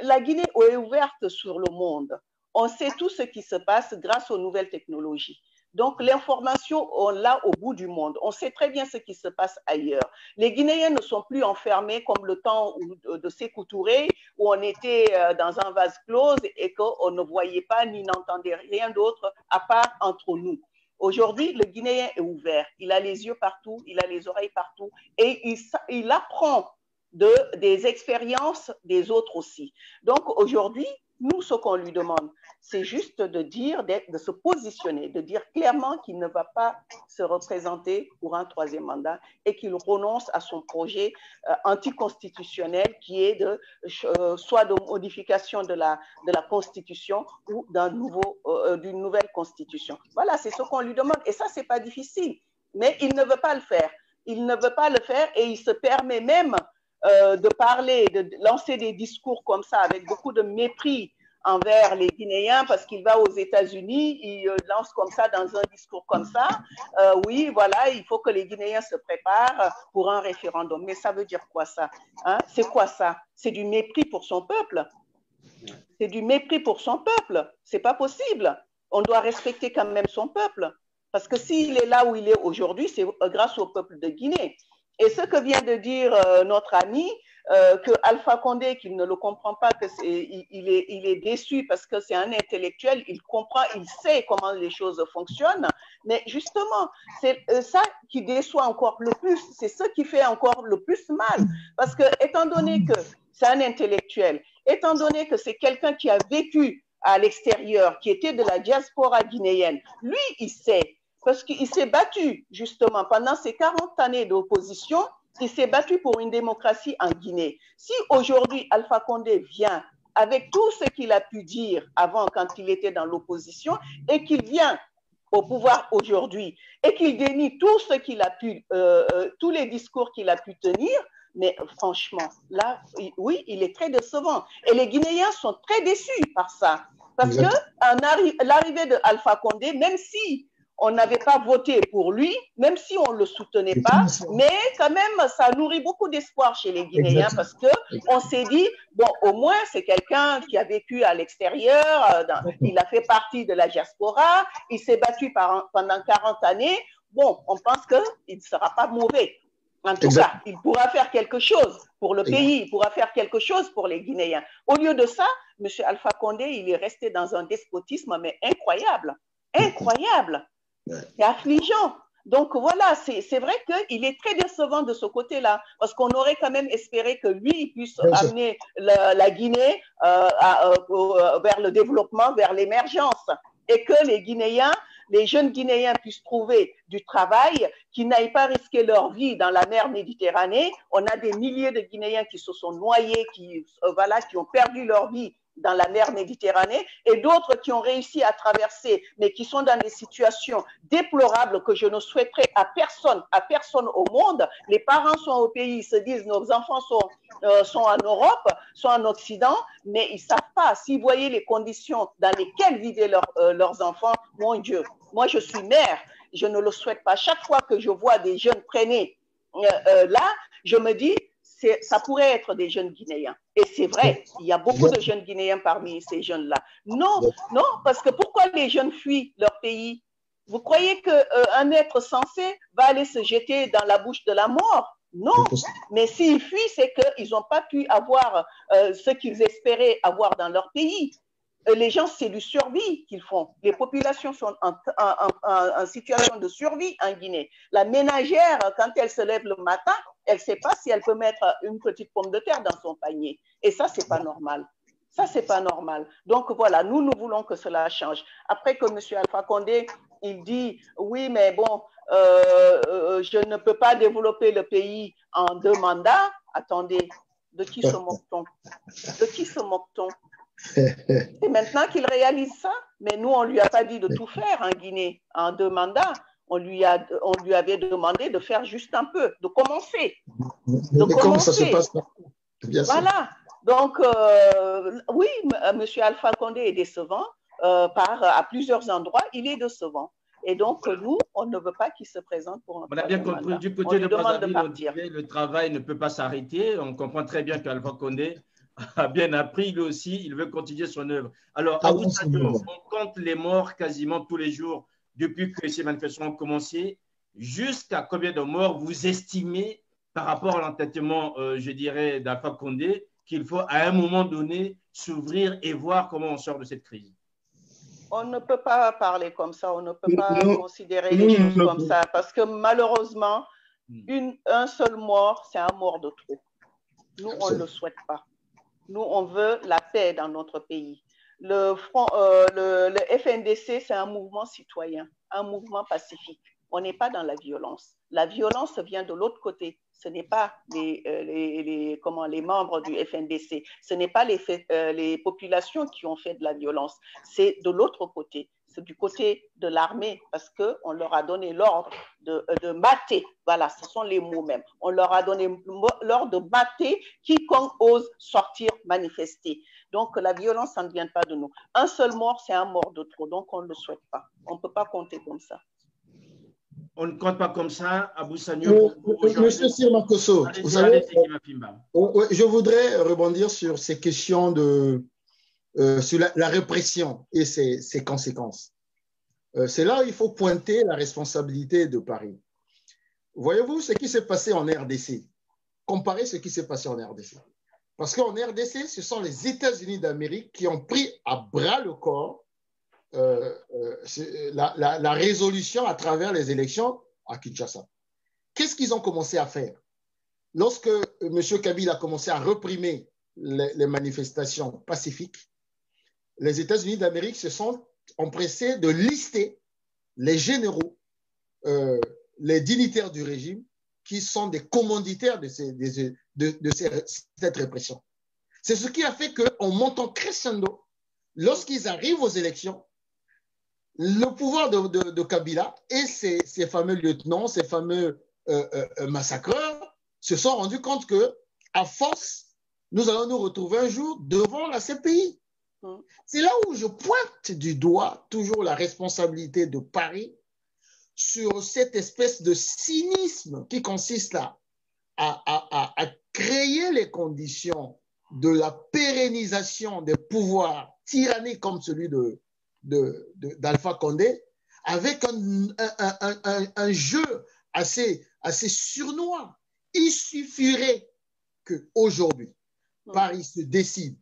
la Guinée est ouverte sur le monde. On sait tout ce qui se passe grâce aux nouvelles technologies. Donc, l'information, on l'a au bout du monde. On sait très bien ce qui se passe ailleurs. Les Guinéens ne sont plus enfermés comme le temps de Sékou Touré, où on était dans un vase clos et qu'on ne voyait pas ni n'entendait rien d'autre à part entre nous. Aujourd'hui, le Guinéen est ouvert. Il a les yeux partout, il a les oreilles partout et il apprend des expériences des autres aussi. Donc, aujourd'hui, nous, ce qu'on lui demande, c'est juste de dire, de se positionner, de dire clairement qu'il ne va pas se représenter pour un troisième mandat et qu'il renonce à son projet anticonstitutionnel qui est soit de modification de la Constitution ou d'une nouvelle Constitution. Voilà, c'est ce qu'on lui demande. Et ça, c'est pas difficile. Mais il ne veut pas le faire. Il ne veut pas le faire et il se permet même de parler, de lancer des discours comme ça avec beaucoup de mépris envers les Guinéens parce qu'il va aux États-Unis, il lance comme ça dans un discours comme ça, oui, voilà, il faut que les Guinéens se préparent pour un référendum. Mais ça veut dire quoi ça, hein? C'est quoi ça? C'est du mépris pour son peuple. C'est du mépris pour son peuple. C'est pas possible. On doit respecter quand même son peuple. Parce que s'il est là où il est aujourd'hui, c'est grâce au peuple de Guinée. Et ce que vient de dire notre ami, que Alpha Condé, qu'il ne le comprend pas, il est déçu parce que c'est un intellectuel, il comprend, il sait comment les choses fonctionnent. Mais justement, c'est ça qui déçoit encore le plus, c'est ce qui fait encore le plus mal. Parce que, étant donné que c'est un intellectuel, étant donné que c'est quelqu'un qui a vécu à l'extérieur, qui était de la diaspora guinéenne, lui, il sait. Parce qu'il s'est battu, justement, pendant ces 40 années d'opposition, il s'est battu pour une démocratie en Guinée. Si aujourd'hui, Alpha Condé vient avec tout ce qu'il a pu dire avant, quand il était dans l'opposition, et qu'il vient au pouvoir aujourd'hui, et qu'il dénie tout ce qu'il a pu, tous les discours qu'il a pu tenir, mais franchement, là, oui, il est très décevant. Et les Guinéens sont très déçus par ça. Parce que l'arrivée de Alpha Condé, même si on n'avait pas voté pour lui, même si on ne le soutenait pas, mais quand même, ça nourrit beaucoup d'espoir chez les Guinéens parce qu'on s'est dit, bon, au moins, c'est quelqu'un qui a vécu à l'extérieur, il a fait partie de la diaspora, il s'est battu pendant 40 années. Bon, on pense qu'il ne sera pas mauvais. En tout cas, il pourra faire quelque chose pour le pays, il pourra faire quelque chose pour les Guinéens. Au lieu de ça, M. Alpha Condé, il est resté dans un despotisme, mais incroyable. Incroyable. C'est affligeant. Donc voilà, c'est vrai qu'il est très décevant de ce côté-là, parce qu'on aurait quand même espéré que lui puisse amener la Guinée vers le développement, vers l'émergence, et que les Guinéens, les jeunes Guinéens puissent trouver du travail, qui n'aillent pas risquer leur vie dans la mer Méditerranée. On a des milliers de Guinéens qui se sont noyés, qui ont perdu leur vie dans la mer Méditerranée, et d'autres qui ont réussi à traverser, mais qui sont dans des situations déplorables que je ne souhaiterais à personne au monde. Les parents sont au pays, ils se disent nos enfants sont en Europe, sont en Occident, mais ils ne savent pas. S'ils voyaient les conditions dans lesquelles vivaient leurs enfants, mon Dieu, moi je suis mère, je ne le souhaite pas. Chaque fois que je vois des jeunes traîner là, je me dis, ça pourrait être des jeunes Guinéens. Et c'est vrai, il y a beaucoup de jeunes Guinéens parmi ces jeunes-là. Non, parce que pourquoi les jeunes fuient leur pays? Vous croyez qu'un être sensé va aller se jeter dans la bouche de la mort? Non, mais s'ils fuient, c'est qu'ils n'ont pas pu avoir ce qu'ils espéraient avoir dans leur pays. Les gens, c'est du survie qu'ils font. Les populations sont en situation de survie en Guinée. La ménagère, quand elle se lève le matin, elle ne sait pas si elle peut mettre une petite pomme de terre dans son panier. Et ça, ce n'est pas normal. Ça, ce n'est pas normal. Donc, voilà, nous voulons que cela change. Après que M. Alpha Condé, il dit, oui, mais bon, je ne peux pas développer le pays en 2 mandats. Attendez, de qui se moque-t-on? De qui se moque-t-on? C'est maintenant qu'il réalise ça. Mais nous, on ne lui a pas dit de tout faire en Guinée en 2 mandats. On lui avait demandé de faire juste un peu, de commencer. Mais comment ça se passe? Voilà. Donc, oui, M. Alpha Condé est décevant. À plusieurs endroits, il est décevant. Et donc, nous, on ne veut pas qu'il se présente pour un On a bien compris, mandat. du côté de Brazzaville, partir. Le travail ne peut pas s'arrêter. On comprend très bien qu'Alpha Condé a bien appris, lui aussi, il veut continuer son œuvre. Alors, Abou Sadio, on compte les morts quasiment tous les jours depuis que ces manifestations ont commencé. Jusqu'à combien de morts vous estimez par rapport à l'entêtement, je dirais, d'Alpha Condé, qu'il faut à un moment donné s'ouvrir et voir comment on sort de cette crise? On ne peut pas parler comme ça, on ne peut pas considérer les choses comme ça, parce que malheureusement, un seul mort, c'est un mort de trop. Nous, on ne le souhaite pas. Nous, on veut la paix dans notre pays. Le FNDC, c'est un mouvement citoyen, un mouvement pacifique. On n'est pas dans la violence. La violence vient de l'autre côté. Ce n'est pas les membres du FNDC. Ce n'est pas les populations qui ont fait de la violence. C'est de l'autre côté. C'est du côté de l'armée parce qu'on leur a donné l'ordre de mater. Voilà, ce sont les mots même. On leur a donné l'ordre de mater quiconque ose sortir manifester. Donc, la violence, ça ne vient pas de nous. Un seul mort, c'est un mort de trop. Donc, on ne le souhaite pas. On ne peut pas compter comme ça. On ne compte pas comme ça, Abou Sadio. Monsieur Sirmakosso, vous savez, je voudrais rebondir sur ces questions sur la répression et ses conséquences. C'est là où il faut pointer la responsabilité de Paris. Voyez-vous ce qui s'est passé en RDC? Comparez ce qui s'est passé en RDC. Parce qu'en RDC, ce sont les États-Unis d'Amérique qui ont pris à bras le corps la résolution à travers les élections à Kinshasa. Qu'est-ce qu'ils ont commencé à faire? Lorsque M. Kabila a commencé à réprimer les manifestations pacifiques, les États-Unis d'Amérique se sont empressés de lister les généraux, les dignitaires du régime qui sont des commanditaires de cette répression. C'est ce qui a fait qu'en montant crescendo, lorsqu'ils arrivent aux élections, le pouvoir de Kabila et ses fameux lieutenants, ces fameux massacreurs, se sont rendus compte qu'à force, nous allons nous retrouver un jour devant la CPI. C'est là où je pointe du doigt toujours la responsabilité de Paris sur cette espèce de cynisme qui consiste à créer les conditions de la pérennisation des pouvoirs tyranniques comme celui d'Alpha Condé, avec un jeu assez sournois. Il suffirait qu'aujourd'hui, Paris se décide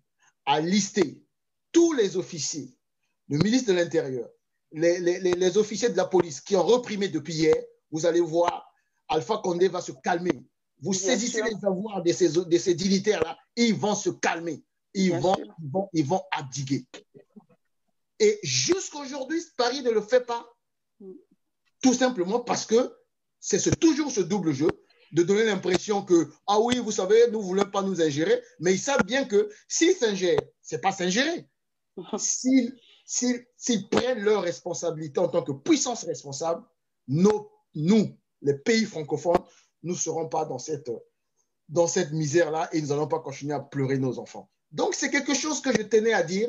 à lister tous les officiers, le ministre de l'Intérieur, les officiers de la police qui ont reprimé depuis hier. Vous allez voir, Alpha Condé va se calmer. Vous saisissez les avoirs de ces dignitaires-là, ils vont se calmer. Ils vont abdiquer. Et jusqu'aujourd'hui, Paris ne le fait pas. Tout simplement parce que c'est toujours ce double jeu de donner l'impression que, ah oui, vous savez, nous ne voulons pas nous ingérer, mais ils savent bien que s'ils s'ingèrent, ce n'est pas s'ingérer. S'ils prennent leurs responsabilités en tant que puissance responsable, nous, les pays francophones, nous ne serons pas dans cette misère-là et nous n'allons pas continuer à pleurer nos enfants. Donc, c'est quelque chose que je tenais à dire.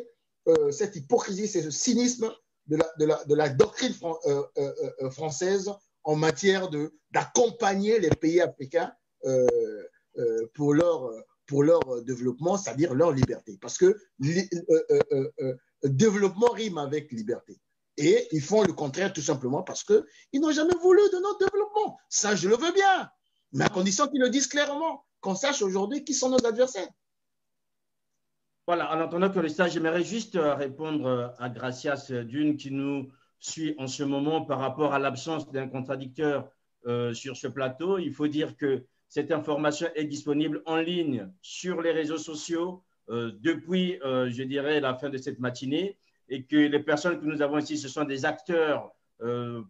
Cette hypocrisie, c'est ce cynisme de la doctrine française en matière d'accompagner les pays africains pour leur développement, c'est-à-dire leur liberté. Parce que développement rime avec liberté. Et ils font le contraire tout simplement parce qu'ils n'ont jamais voulu de notre développement. Ça, je le veux bien. Mais à condition qu'ils le disent clairement, qu'on sache aujourd'hui qui sont nos adversaires. Voilà, en attendant que le stage, j'aimerais juste répondre à Gracias Dune qui nous suit en ce moment par rapport à l'absence d'un contradicteur sur ce plateau. Il faut dire que cette information est disponible en ligne sur les réseaux sociaux depuis, je dirais, la fin de cette matinée et que les personnes que nous avons ici, ce sont des acteurs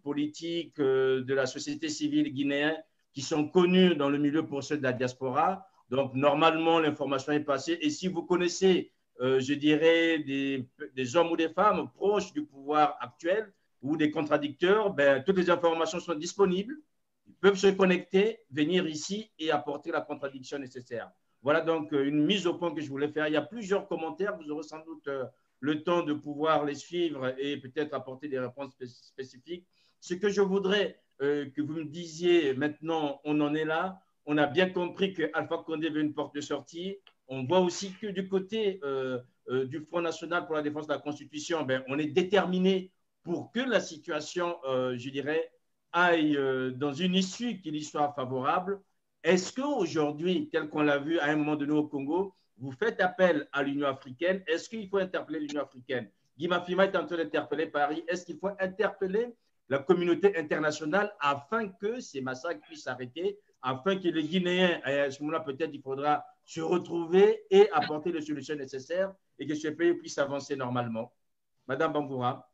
politiques de la société civile guinéenne qui sont connus dans le milieu pour ceux de la diaspora. Donc, normalement, l'information est passée. Et si vous connaissez, je dirais, des hommes ou des femmes proches du pouvoir actuel ou des contradicteurs, ben, toutes les informations sont disponibles. Ils peuvent se connecter, venir ici et apporter la contradiction nécessaire. Voilà donc une mise au point que je voulais faire. Il y a plusieurs commentaires. Vous aurez sans doute le temps de pouvoir les suivre et peut-être apporter des réponses spécifiques. Ce que je voudrais que vous me disiez maintenant, on en est là. On a bien compris que Alpha Condé veut une porte de sortie. On voit aussi que du côté du Front National pour la défense de la Constitution, ben, on est déterminé pour que la situation, je dirais, aille dans une issue qui lui soit favorable. Est-ce qu'aujourd'hui, tel qu'on l'a vu à un moment donné au Congo, vous faites appel à l'Union africaine? Est-ce qu'il faut interpeller l'Union africaine? Guy Mafima est en train d'interpeller Paris. Est-ce qu'il faut interpeller la communauté internationale afin que ces massacres puissent s'arrêter, afin que les Guinéens, à ce moment-là, peut-être il faudra se retrouver et apporter les solutions nécessaires et que ce pays puisse avancer normalement? Madame Bangoura.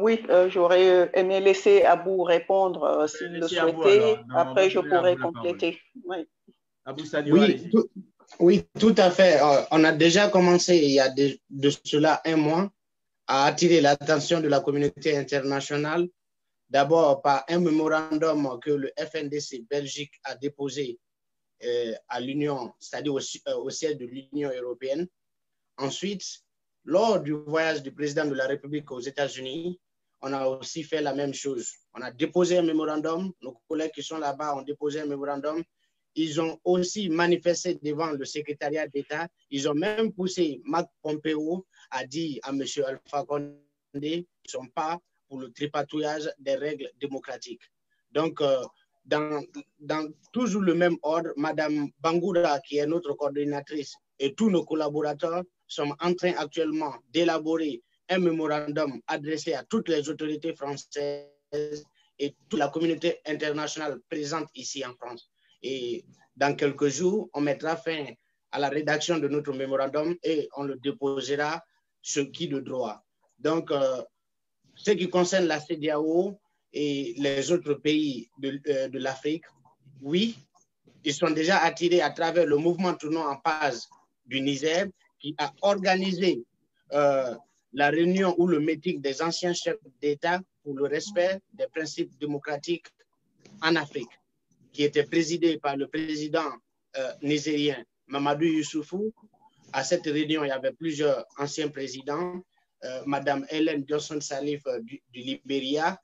Oui, j'aurais aimé laisser Abou répondre s'il le souhaitait. Après, je pourrais compléter. Oui. Abou Sadio, oui, tout à fait. On a déjà commencé il y a de cela un mois à attirer l'attention de la communauté internationale, d'abord par un mémorandum que le FNDC Belgique a déposé à l'Union, c'est-à-dire au siège de l'Union européenne. Ensuite, lors du voyage du président de la République aux États-Unis, on a aussi fait la même chose. On a déposé un mémorandum, nos collègues qui sont là-bas ont déposé un mémorandum. Ils ont aussi manifesté devant le secrétariat d'État. Ils ont même poussé Marc Pompeo à dire à M. Alpha Condé qu'ils ne sont pas pour le tripatouillage des règles démocratiques. Donc, dans toujours le même ordre, Mme Bangoura, qui est notre coordinatrice, et tous nos collaborateurs sont en train actuellement d'élaborer un mémorandum adressé à toutes les autorités françaises et toute la communauté internationale présente ici en France. Et dans quelques jours, on mettra fin à la rédaction de notre mémorandum et on le déposera ce qui de droit. Donc, ce qui concerne la CEDEAO et les autres pays de l'Afrique, oui, ils sont déjà attirés à travers le mouvement tournant en page du Niger qui a organisé la réunion ou le meeting des anciens chefs d'État pour le respect des principes démocratiques en Afrique, qui était présidé par le président nigérien Mamadou Youssoufou. À cette réunion, il y avait plusieurs anciens présidents, Madame Ellen Johnson Sirleaf du Libéria,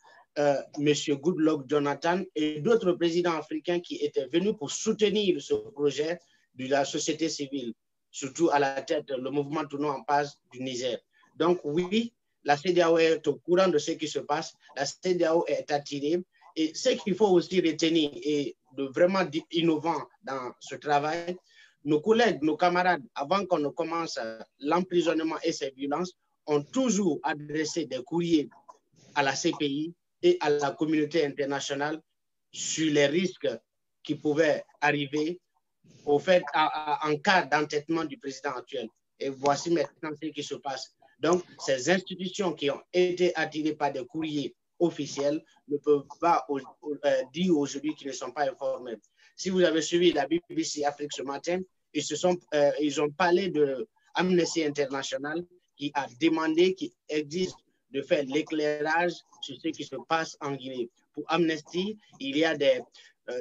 Monsieur Goodluck Jonathan et d'autres présidents africains qui étaient venus pour soutenir ce projet de la société civile, surtout à la tête le mouvement tournant en page du Niger. Donc oui, la CEDEAO est au courant de ce qui se passe, la CEDEAO est attirée et ce qu'il faut aussi retenir et de vraiment innovant dans ce travail, nos collègues, nos camarades, avant qu'on ne commence l'emprisonnement et ces violences, ont toujours adressé des courriers à la CPI et à la communauté internationale sur les risques qui pouvaient arriver au fait, en cas d'entêtement du président actuel. Et voici maintenant ce qui se passe. Donc, ces institutions qui ont été attirées par des courriers officiels ne peuvent pas dire aujourd'hui qu'ils ne sont pas informés. Si vous avez suivi la BBC Afrique ce matin, ils ont parlé de Amnesty International qui a demandé, qui existe de faire l'éclairage sur ce qui se passe en Guinée. Pour Amnesty, il y a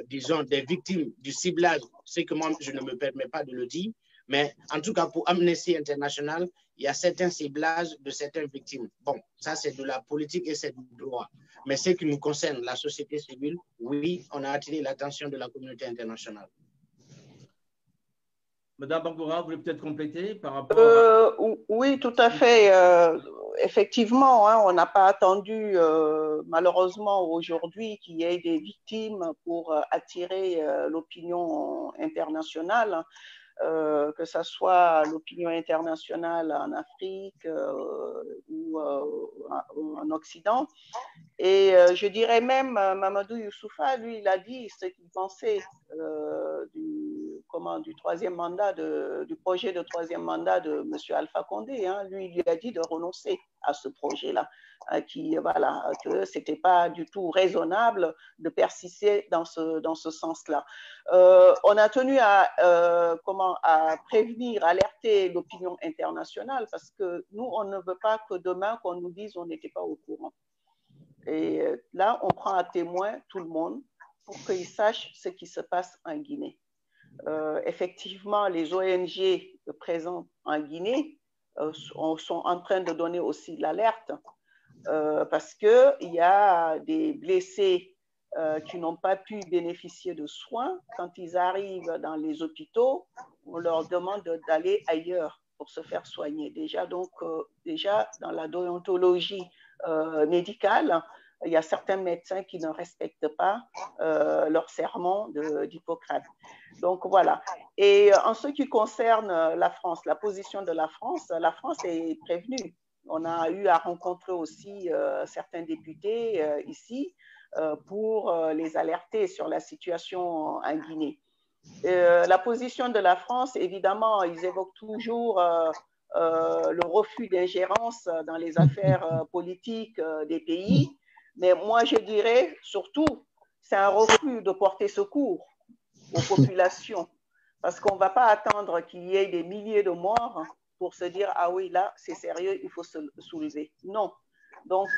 disons, des victimes du ciblage, ce que moi, je ne me permets pas de le dire, mais en tout cas, pour Amnesty International, il y a certains ciblages de certaines victimes. Bon, ça, c'est de la politique et c'est du droit. Mais ce qui nous concerne, la société civile, oui, on a attiré l'attention de la communauté internationale. Madame Bangoura, vous voulez peut-être compléter par rapport Oui, tout à fait. effectivement, hein, on n'a pas attendu malheureusement aujourd'hui qu'il y ait des victimes pour attirer l'opinion internationale. Que ce soit l'opinion internationale en Afrique ou en Occident. Et je dirais même, Mamadou Youssoufa, lui, il a dit ce qu'il pensait du troisième mandat, du projet de troisième mandat de M. Alpha Condé. Hein. Lui, il lui a dit de renoncer à ce projet-là, que ce n'était pas du tout raisonnable de persister dans ce sens-là. On a tenu à prévenir, alerter l'opinion internationale parce que nous, on ne veut pas que demain, qu'on nous dise on n'était pas au courant. Et là, on prend à témoin tout le monde pour qu'ils sachent ce qui se passe en Guinée. Effectivement, les ONG présentes en Guinée sont en train de donner aussi l'alerte parce qu'il y a des blessés qui n'ont pas pu bénéficier de soins. Quand ils arrivent dans les hôpitaux, on leur demande d'aller ailleurs pour se faire soigner. Déjà, dans la déontologie médicale, il y a certains médecins qui ne respectent pas leur serment d'Hippocrate. Donc voilà. Et en ce qui concerne la France, la position de la France est prévenue. On a eu à rencontrer aussi certains députés ici pour les alerter sur la situation en Guinée. La position de la France, évidemment, ils évoquent toujours le refus d'ingérence dans les affaires politiques des pays. Mais moi, je dirais surtout, c'est un refus de porter secours aux populations. Parce qu'on ne va pas attendre qu'il y ait des milliers de morts pour se dire, ah oui, là, c'est sérieux, il faut se soulever. Non. Donc,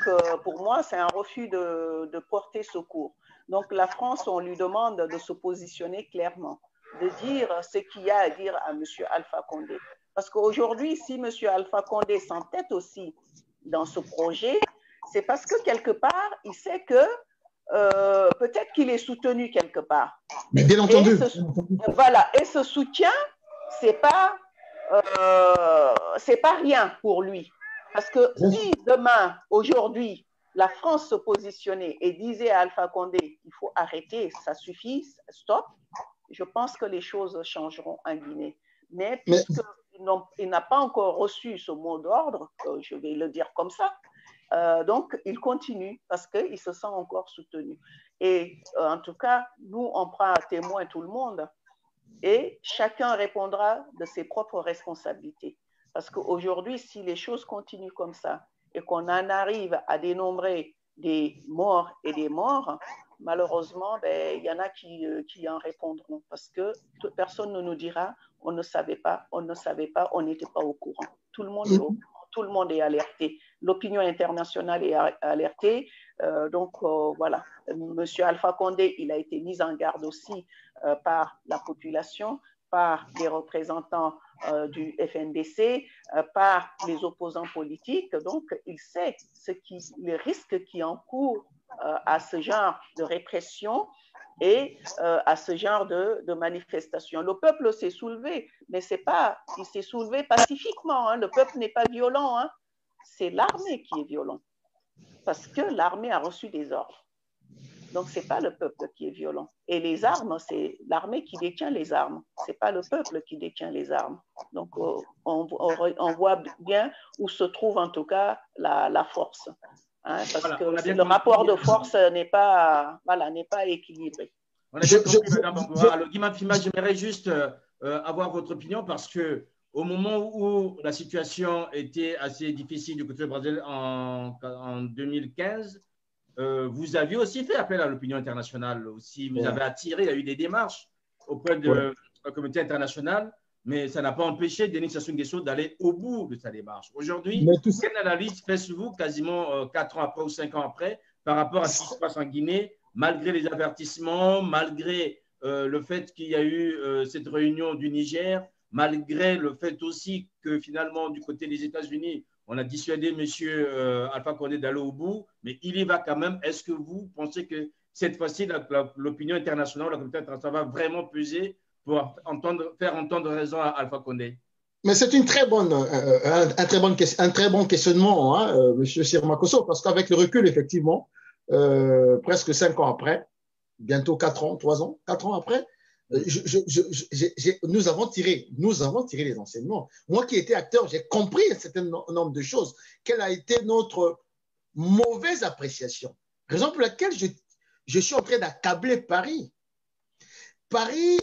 pour moi, c'est un refus de porter secours. Donc, la France, on lui demande de se positionner clairement, de dire ce qu'il y a à dire à M. Alpha Condé. Parce qu'aujourd'hui, si M. Alpha Condé s'entête aussi dans ce projet, c'est parce que quelque part, il sait que peut-être qu'il est soutenu quelque part. Mais bien entendu. Voilà, et ce soutien, c'est pas rien pour lui. Parce que si demain, aujourd'hui, la France se positionnait et disait à Alpha Condé, il faut arrêter, ça suffit, stop, je pense que les choses changeront en Guinée. Mais puisqu'il n'a pas encore reçu ce mot d'ordre, je vais le dire comme ça, donc il continue parce qu'il se sent encore soutenu. Et en tout cas, nous, on prend à témoin tout le monde et chacun répondra de ses propres responsabilités. Parce qu'aujourd'hui, si les choses continuent comme ça et qu'on en arrive à dénombrer des morts et des morts, malheureusement, il y en a qui en répondront parce que personne ne nous dira on ne savait pas, on n'était pas au courant. Tout le monde est au courant, tout le monde est alerté. L'opinion internationale est alertée. Voilà, Monsieur Alpha Condé, il a été mis en garde aussi par la population, par les représentants du FNDC, par les opposants politiques. Donc, il sait les risques qui encourent à ce genre de répression et à ce genre de manifestation. Le peuple s'est soulevé, mais il s'est soulevé pacifiquement. Hein. Le peuple n'est pas violent. Hein. C'est l'armée qui est violente, parce que l'armée a reçu des ordres. Donc, ce n'est pas le peuple qui est violent. Et les armes, c'est l'armée qui détient les armes. Ce n'est pas le peuple qui détient les armes. Donc, on voit bien où se trouve en tout cas la force. Hein, parce que le rapport de force n'est pas équilibré. On a bien compris, Madame Bangoura. Alors, Guy Mapima, j'aimerais juste avoir votre opinion parce que au moment où la situation était assez difficile du côté du Brésil en 2015, vous aviez aussi fait appel à l'opinion internationale. Aussi, vous avez attiré, il y a eu des démarches auprès de la communauté internationale, mais ça n'a pas empêché Denis Sassou Nguesso d'aller au bout de sa démarche. Aujourd'hui, quelle analyse faites-vous quasiment 4 ans après ou 5 ans après par rapport à ce qui se passe en Guinée, malgré les avertissements, malgré le fait qu'il y a eu cette réunion du Niger, malgré le fait aussi que finalement, du côté des États-Unis, on a dissuadé M. Alpha Condé d'aller au bout, mais il y va quand même. Est-ce que vous pensez que cette fois-ci, l'opinion internationale, la communauté internationale va vraiment peser pour faire entendre raison à Alpha Condé? Mais c'est une très bonne, un très bon questionnement, hein, Monsieur Sirmakosso, parce qu'avec le recul, effectivement, presque 5 ans après, bientôt 4 ans, 3 ans, 4 ans après, nous avons tiré les enseignements. Moi qui étais acteur, j'ai compris un certain nombre de choses. Quelle a été notre mauvaise appréciation? Raison pour laquelle je suis en train d'accabler Paris. Paris,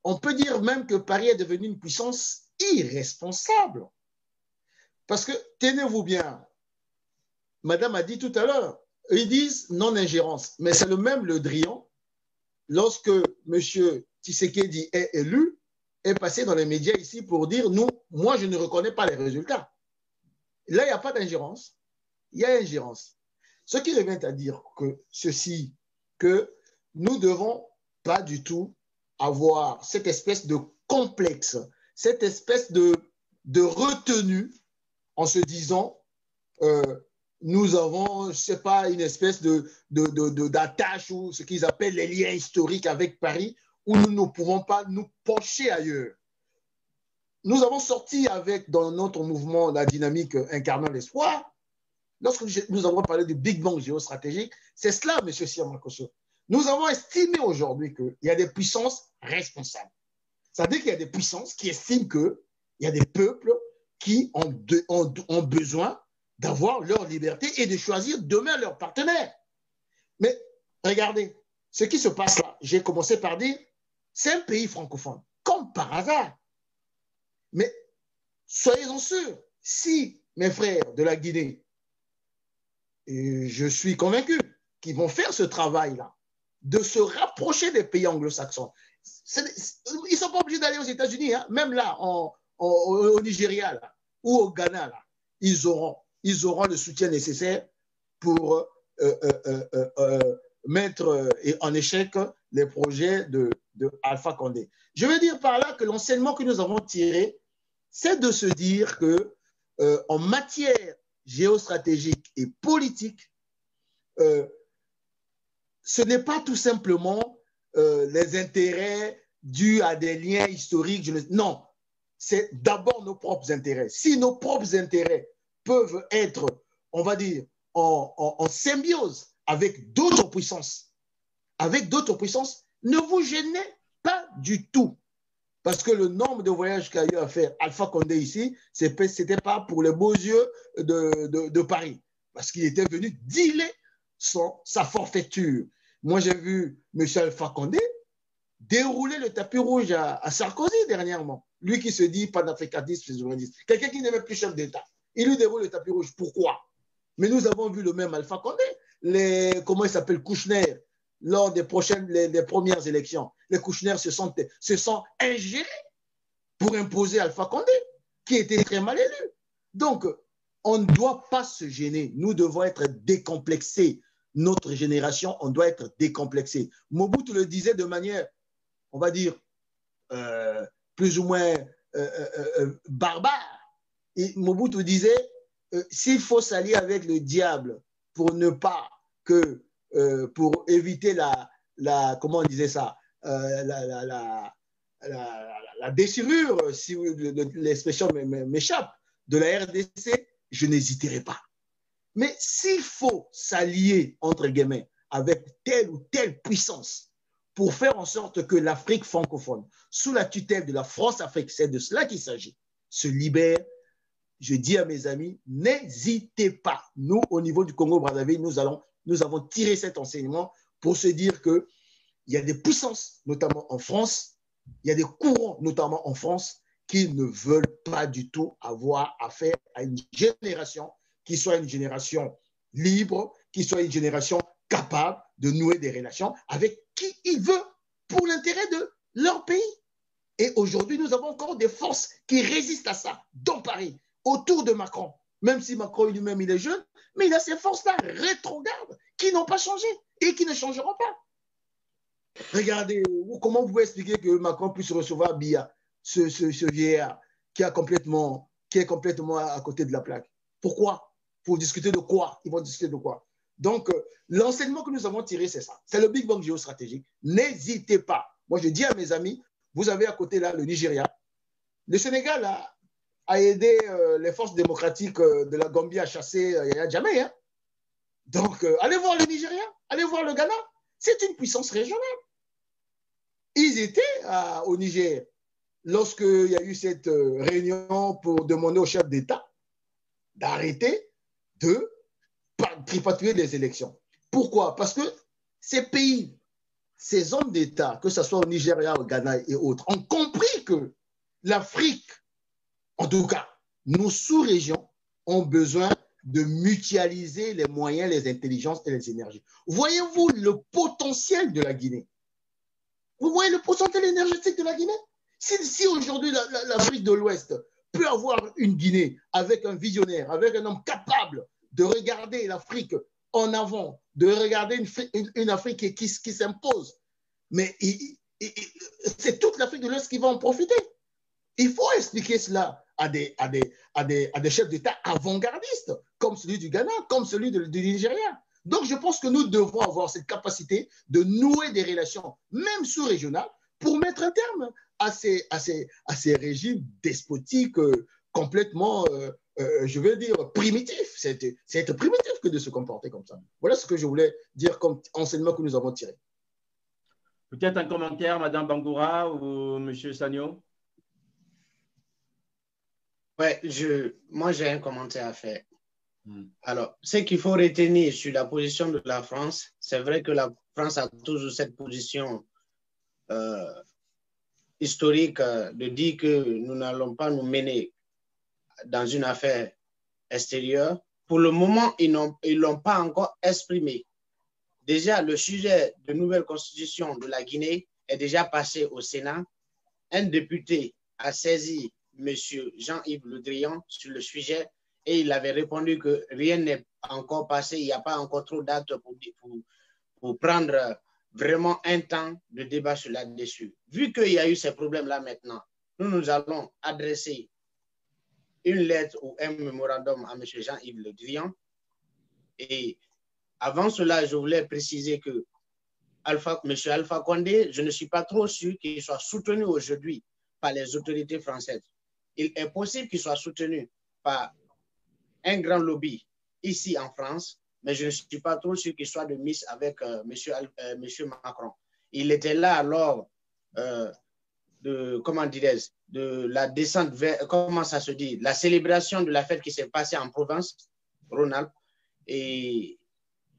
on peut dire même que Paris est devenu une puissance irresponsable. Parce que, tenez-vous bien, Madame a dit tout à l'heure, ils disent non-ingérence, mais c'est le même Le Drian, lorsque M. Tshisekedi est élu, est passé dans les médias ici pour dire, moi je ne reconnais pas les résultats. Là, il n'y a pas d'ingérence, il y a ingérence. Ce qui revient à dire que ceci, que nous ne devons pas du tout avoir cette espèce de complexe, cette espèce de retenue en se disant nous avons, je ne sais pas, une espèce d'attache ou ce qu'ils appellent les liens historiques avec Paris où nous ne pouvons pas nous pencher ailleurs. Nous avons sorti dans notre mouvement la dynamique incarnant l'espoir. Lorsque nous avons parlé du Big Bang géostratégique, c'est cela, M. Sirmakosso. Nous avons estimé aujourd'hui qu'il y a des puissances responsables. Ça veut dire qu'il y a des puissances qui estiment qu'il y a des peuples qui ont besoin d'avoir leur liberté et de choisir demain leur partenaire. Mais regardez, ce qui se passe là, j'ai commencé par dire, c'est un pays francophone, comme par hasard. Mais soyez-en sûrs, si mes frères de la Guinée, et je suis convaincu qu'ils vont faire ce travail-là, de se rapprocher des pays anglo-saxons. Ils ne sont pas obligés d'aller aux États-Unis, hein. Même là, au Nigeria là, ou au Ghana, là, ils auront le soutien nécessaire pour mettre en échec les projets de Alpha Condé. Je veux dire par là que l'enseignement que nous avons tiré, c'est de se dire que en matière géostratégique et politique, ce n'est pas tout simplement les intérêts dus à des liens historiques. Non, c'est d'abord nos propres intérêts. Si nos propres intérêts peuvent être, on va dire, en symbiose avec d'autres puissances, ne vous gênez pas du tout. Parce que le nombre de voyages qu'a eu à faire Alpha Condé ici, ce n'était pas pour les beaux yeux de Paris. Parce qu'il était venu dealer sa forfaiture. Moi, j'ai vu M. Alpha Condé dérouler le tapis rouge à Sarkozy dernièrement. Lui qui se dit panafricaniste, souverainiste. Quelqu'un qui n'est même plus chef d'État. Il lui déroule le tapis rouge. Pourquoi? Mais nous avons vu le même Alpha Condé. Comment il s'appelle? Kouchner. Lors des premières élections, les Kouchner se sont ingérés pour imposer Alpha Condé, qui était très mal élu. Donc, on ne doit pas se gêner. Nous devons être décomplexés. Notre génération, on doit être décomplexé. Mobutu le disait de manière, on va dire, plus ou moins barbare. Et Mobutu disait, s'il faut s'allier avec le diable pour ne pas que pour éviter comment on disait ça, la déchirure, si l'expression m'échappe, de la RDC, je n'hésiterai pas. Mais s'il faut s'allier, entre guillemets, avec telle ou telle puissance pour faire en sorte que l'Afrique francophone, sous la tutelle de la France-Afrique, c'est de cela qu'il s'agit, se libère, je dis à mes amis, n'hésitez pas. Nous, au niveau du Congo-Brazzaville, nous avons tiré cet enseignement pour se dire qu'il y a des puissances, notamment en France, il y a des courants, notamment en France, qui ne veulent pas du tout avoir affaire à une génération qui soit une génération libre, qui soit une génération capable de nouer des relations avec qui il veut pour l'intérêt de leur pays. Et aujourd'hui, nous avons encore des forces qui résistent à ça, dans Paris, autour de Macron. Même si Macron lui-même, il est jeune, mais il a ces forces-là rétrogrades qui n'ont pas changé et qui ne changeront pas. Regardez, comment vous pouvez expliquer que Macron puisse recevoir Biya, ce vieillard qui est complètement à côté de la plaque? Pourquoi? Pour discuter de quoi? Ils vont discuter de quoi? Donc, l'enseignement que nous avons tiré, c'est ça. C'est le Big Bang géostratégique. N'hésitez pas. Moi, je dis à mes amis, vous avez à côté là le Nigeria, Le Sénégal a aidé les forces démocratiques de la Gambie à chasser Yaya Jammeh. Hein. Donc, allez voir le Nigeria, allez voir le Ghana. C'est une puissance régionale. Ils étaient au Niger lorsqu'il y a eu cette réunion pour demander au chef d'État d'arrêter de tripatouiller les élections. Pourquoi? Parce que ces pays, ces hommes d'État, que ce soit au Nigeria, au Ghana et autres, ont compris que l'Afrique, en tout cas, nos sous-régions, ont besoin de mutualiser les moyens, les intelligences et les énergies. Voyez-vous le potentiel de la Guinée? Vous voyez le potentiel énergétique de la Guinée? Si aujourd'hui l'Afrique de l'Ouest peut avoir une Guinée avec un visionnaire, avec un homme capable de regarder l'Afrique en avant, de regarder une Afrique qui s'impose, mais c'est toute l'Afrique de l'Ouest qui va en profiter. Il faut expliquer cela à des chefs d'État avant-gardistes, comme celui du Ghana, comme celui du Nigeria. Donc, je pense que nous devons avoir cette capacité de nouer des relations, même sous-régionales, pour mettre un terme à ces régimes despotiques complètement, je veux dire, primitifs. C'est être primitif que de se comporter comme ça. Voilà ce que je voulais dire comme enseignement que nous avons tiré. Peut-être un commentaire, Madame Bangoura ou Monsieur Sagno? Ouais, moi j'ai un commentaire à faire. Alors, ce qu'il faut retenir sur la position de la France, c'est vrai que la France a toujours cette position historique de dire que nous n'allons pas nous mener dans une affaire extérieure. Pour le moment, ils ne l'ont pas encore exprimé. Déjà, le sujet de nouvelle constitution de la Guinée est déjà passé au Sénat. Un député a saisi M. Jean-Yves Le Drian sur le sujet et il avait répondu que rien n'est encore passé, il n'y a pas encore trop d'actes pour prendre vraiment un temps de débat sur là-dessus. Vu qu'il y a eu ces problèmes-là maintenant, nous allons adresser une lettre ou un mémorandum à M. Jean-Yves Le Drian. Et avant cela, je voulais préciser que M. Alpha Condé, je ne suis pas trop sûr qu'il soit soutenu aujourd'hui par les autorités françaises. Il est possible qu'il soit soutenu par un grand lobby ici en France, mais je ne suis pas trop sûr qu'il soit de mise avec M. Macron. Il était là lors de la descente vers, comment ça se dit, la célébration de la fête qui s'est passée en Provence, Rhône-Alpes, et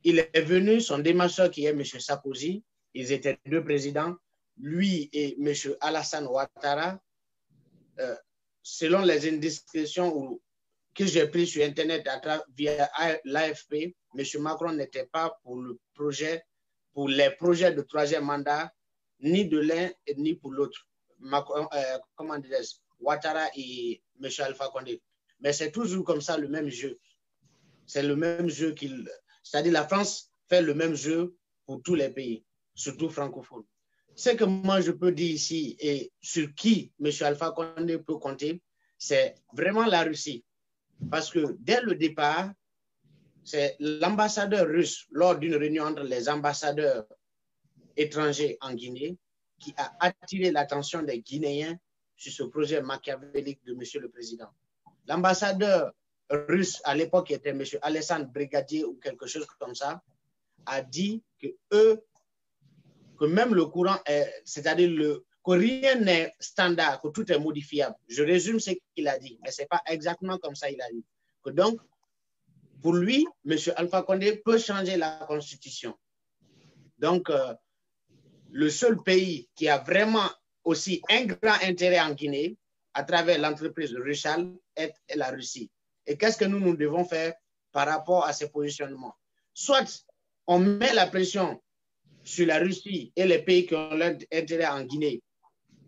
il est venu, son démarcheur qui est M. Sarkozy, ils étaient deux présidents, lui et M. Alassane Ouattara, selon les indiscrétions que j'ai prises sur Internet via l'AFP, M. Macron n'était pas pour les projets de troisième mandat, ni de l'un ni pour l'autre. Comment dirais-je, Ouattara et M. Alpha Condé. Mais c'est toujours comme ça le même jeu. C'est le même jeu c'est-à-dire la France fait le même jeu pour tous les pays, surtout francophones. Ce que moi je peux dire ici et sur qui M. Alpha Condé peut compter, c'est vraiment la Russie. Parce que dès le départ, c'est l'ambassadeur russe, lors d'une réunion entre les ambassadeurs étrangers en Guinée, qui a attiré l'attention des Guinéens sur ce projet machiavélique de M. le Président. L'ambassadeur russe à l'époque, qui était M. Alexandre Brigadier ou quelque chose comme ça, a dit que même le courant, c'est-à-dire que rien n'est standard, que tout est modifiable. Je résume ce qu'il a dit, mais ce n'est pas exactement comme ça il a dit. Que donc, pour lui, M. Alpha Condé peut changer la constitution. Donc, le seul pays qui a vraiment aussi un grand intérêt en Guinée, à travers l'entreprise Russal, est la Russie. Et qu'est-ce que nous devons faire par rapport à ces positionnements? Soit on met la pression sur la Russie et les pays qui ont leur intérêt en Guinée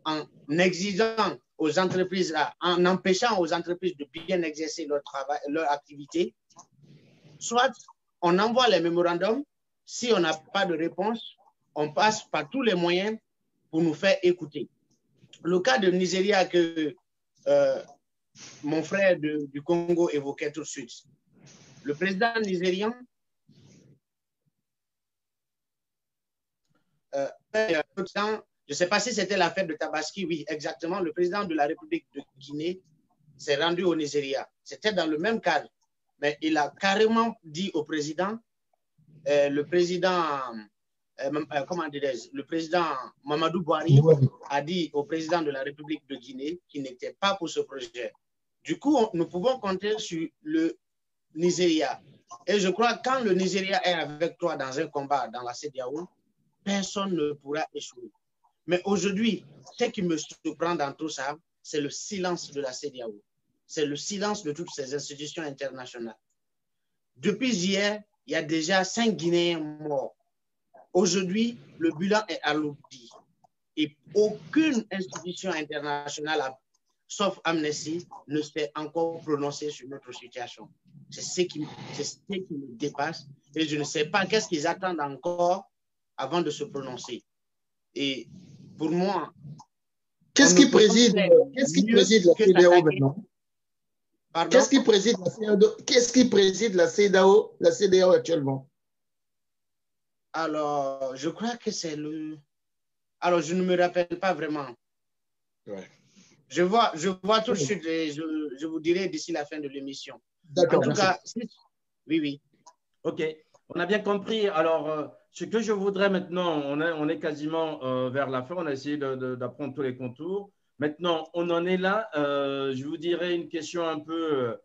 en exigeant aux entreprises, en empêchant aux entreprises de bien exercer leur travail, leur activité, soit on envoie les mémorandums, si on n'a pas de réponse, on passe par tous les moyens pour nous faire écouter. Le cas de Nigeria que mon frère du Congo évoquait tout de suite. Le président nigérian il y a peu de temps Je ne sais pas si c'était l'affaire de Tabaski. Oui, exactement. Le président de la République de Guinée s'est rendu au Nigeria. C'était dans le même cadre. Mais il a carrément dit au président, le président Mamadou Buhari a dit au président de la République de Guinée qu'il n'était pas pour ce projet. Du coup, nous pouvons compter sur le Nigeria. Et je crois que quand le Nigeria est avec toi dans un combat dans la CEDEAO, personne ne pourra échouer. Mais aujourd'hui, ce qui me surprend dans tout ça, c'est le silence de la CEDEAO. C'est le silence de toutes ces institutions internationales. Depuis hier, il y a déjà 5 Guinéens morts. Aujourd'hui, le bilan est alourdi. Et aucune institution internationale, sauf Amnesty, ne s'est encore prononcée sur notre situation. C'est ce qui me dépasse. Et je ne sais pas qu'est-ce qu'ils attendent encore avant de se prononcer. Et pour moi... Qu'est-ce qui préside la CEDEAO maintenant? Qu'est-ce qui préside la CEDEAO actuellement? Alors, je crois que c'est le... Alors, je ne me rappelle pas vraiment. Ouais. Je vois tout de suite et je vous dirai d'ici la fin de l'émission. D'accord. En tout cas, oui. OK. On a bien compris. Alors, ce que je voudrais maintenant, on est quasiment vers la fin. On a essayé d'apprendre tous les contours. Maintenant, on en est là. Je vous dirai une question un peu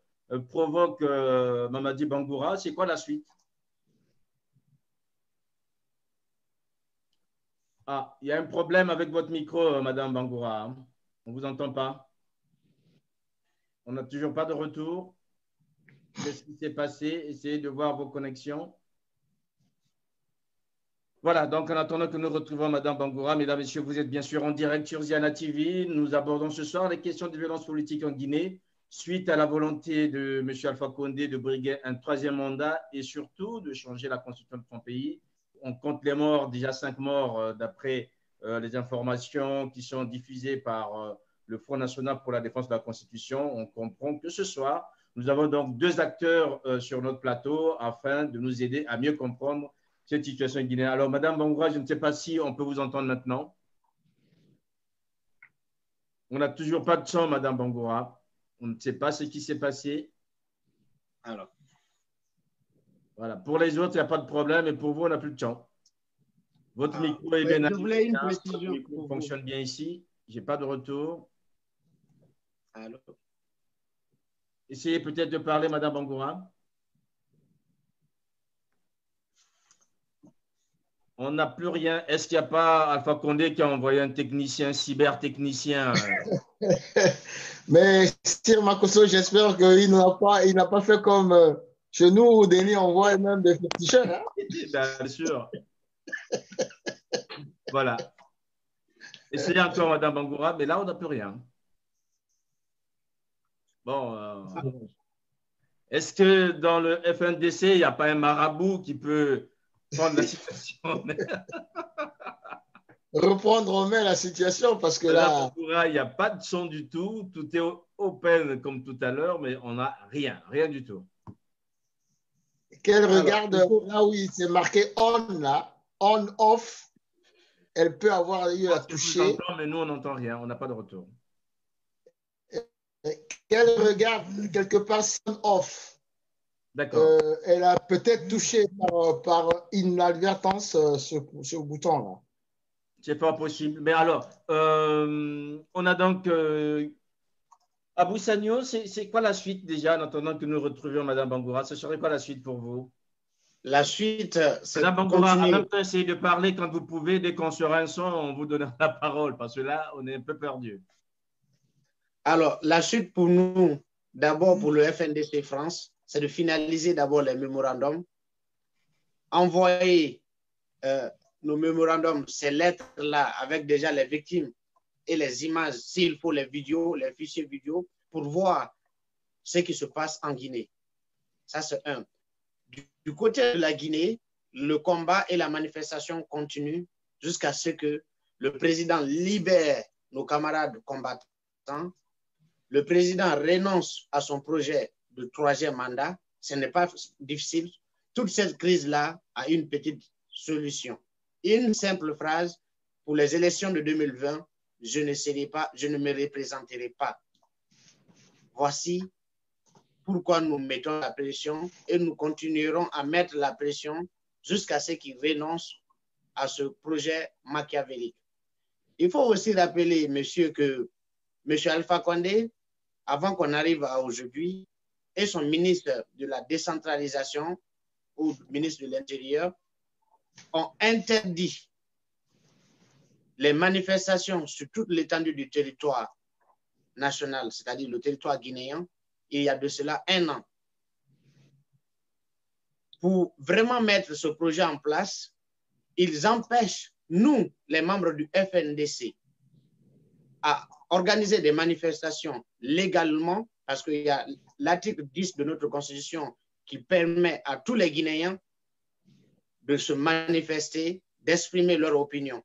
provoque Mamadi Bangoura. C'est quoi la suite? Ah, il y a un problème avec votre micro, Madame Bangoura. On ne vous entend pas. On n'a toujours pas de retour. Qu'est-ce qui s'est passé? Essayez de voir vos connexions. Voilà, donc en attendant que nous retrouvions Madame Bangoura, mesdames, messieurs, vous êtes bien sûr en direct sur Ziana TV. Nous abordons ce soir les questions de violence politique en Guinée, suite à la volonté de M. Alpha Condé de briguer un 3e mandat et surtout de changer la constitution de son pays. On compte les morts, déjà 5 morts d'après les informations qui sont diffusées par le Front National pour la défense de la Constitution. On comprend que ce soir, nous avons donc 2 acteurs sur notre plateau afin de nous aider à mieux comprendre cette situation guinéenne. Alors, Madame Bangoura, je ne sais pas si on peut vous entendre maintenant. On n'a toujours pas de son, Madame Bangoura. On ne sait pas ce qui s'est passé. Alors, voilà. Pour les autres, il n'y a pas de problème. Et pour vous, on n'a plus de son. Votre micro est bien allumé. Votre micro fonctionne bien ici. Je n'ai pas de retour. Alors. Essayez peut-être de parler, Madame Bangoura. On n'a plus rien. Est-ce qu'il n'y a pas Alpha Condé qui a envoyé un technicien, cybertechnicien? Mais Sir Makosso, j'espère qu'il n'a pas fait comme chez nous où Denis envoie même des t-shirts. Hein? Bien sûr. Voilà. Essayez encore, Madame Bangoura, mais là, on n'a plus rien. Bon. Est-ce que dans le FNDC, il n'y a pas un marabout qui peut prendre la situation? Reprendre en main la situation parce que là, il n'y a pas de son du tout. Tout est open comme tout à l'heure, mais on n'a rien du tout. Qu'elle regarde là où il s'est marqué on, là, on, off. Elle peut avoir eu à toucher. Mais nous, on n'entend rien. On n'a pas de retour. Qu'elle regarde quelque part on, off. D'accord. Elle a peut-être touché par inadvertance ce bouton-là. C'est pas possible. Mais alors, on a donc Abou Sagno, c'est quoi la suite déjà en attendant que nous retrouvions Madame Bangoura? Ce serait quoi la suite pour vous? La suite, c'est Madame Bangoura, en même temps, essayez de parler quand vous pouvez. Dès qu'on sera un son, on vous donnera la parole parce que là, on est un peu perdu. Alors, la suite pour nous, d'abord pour le FNDC France, c'est de finaliser d'abord les mémorandums, envoyer nos mémorandums, ces lettres-là, avec déjà les victimes et les images, s'il faut les vidéos, les fichiers vidéo, pour voir ce qui se passe en Guinée. Ça, c'est un. Du côté de la Guinée, le combat et la manifestation continuent jusqu'à ce que le président libère nos camarades combattants. Le président renonce à son projet de 3e mandat. Ce n'est pas difficile. Toute cette crise-là a une petite solution. Une simple phrase pour les élections de 2020, je ne me représenterai pas. Voici pourquoi nous mettons la pression et nous continuerons à mettre la pression jusqu'à ce qu'ils renoncent à ce projet machiavélique. Il faut aussi rappeler, monsieur, que M. Alpha Condé, avant qu'on arrive à aujourd'hui, et son ministre de la décentralisation ou ministre de l'Intérieur ont interdit les manifestations sur toute l'étendue du territoire national, c'est-à-dire le territoire guinéen, il y a de cela 1 an. Pour vraiment mettre ce projet en place, ils empêchent, nous, les membres du FNDC, à organiser des manifestations légalement, parce qu'il y a l'article 10 de notre Constitution qui permet à tous les Guinéens de se manifester, d'exprimer leur opinion.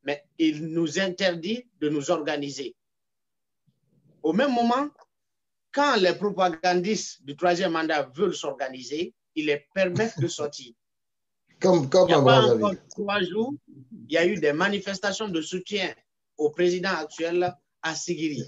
Mais il nous interdit de nous organiser. Au même moment, quand les propagandistes du 3e mandat veulent s'organiser, ils les permettent de sortir. Comme il y a pas encore 3 jours, il y a eu des manifestations de soutien au président actuel à Sigiri.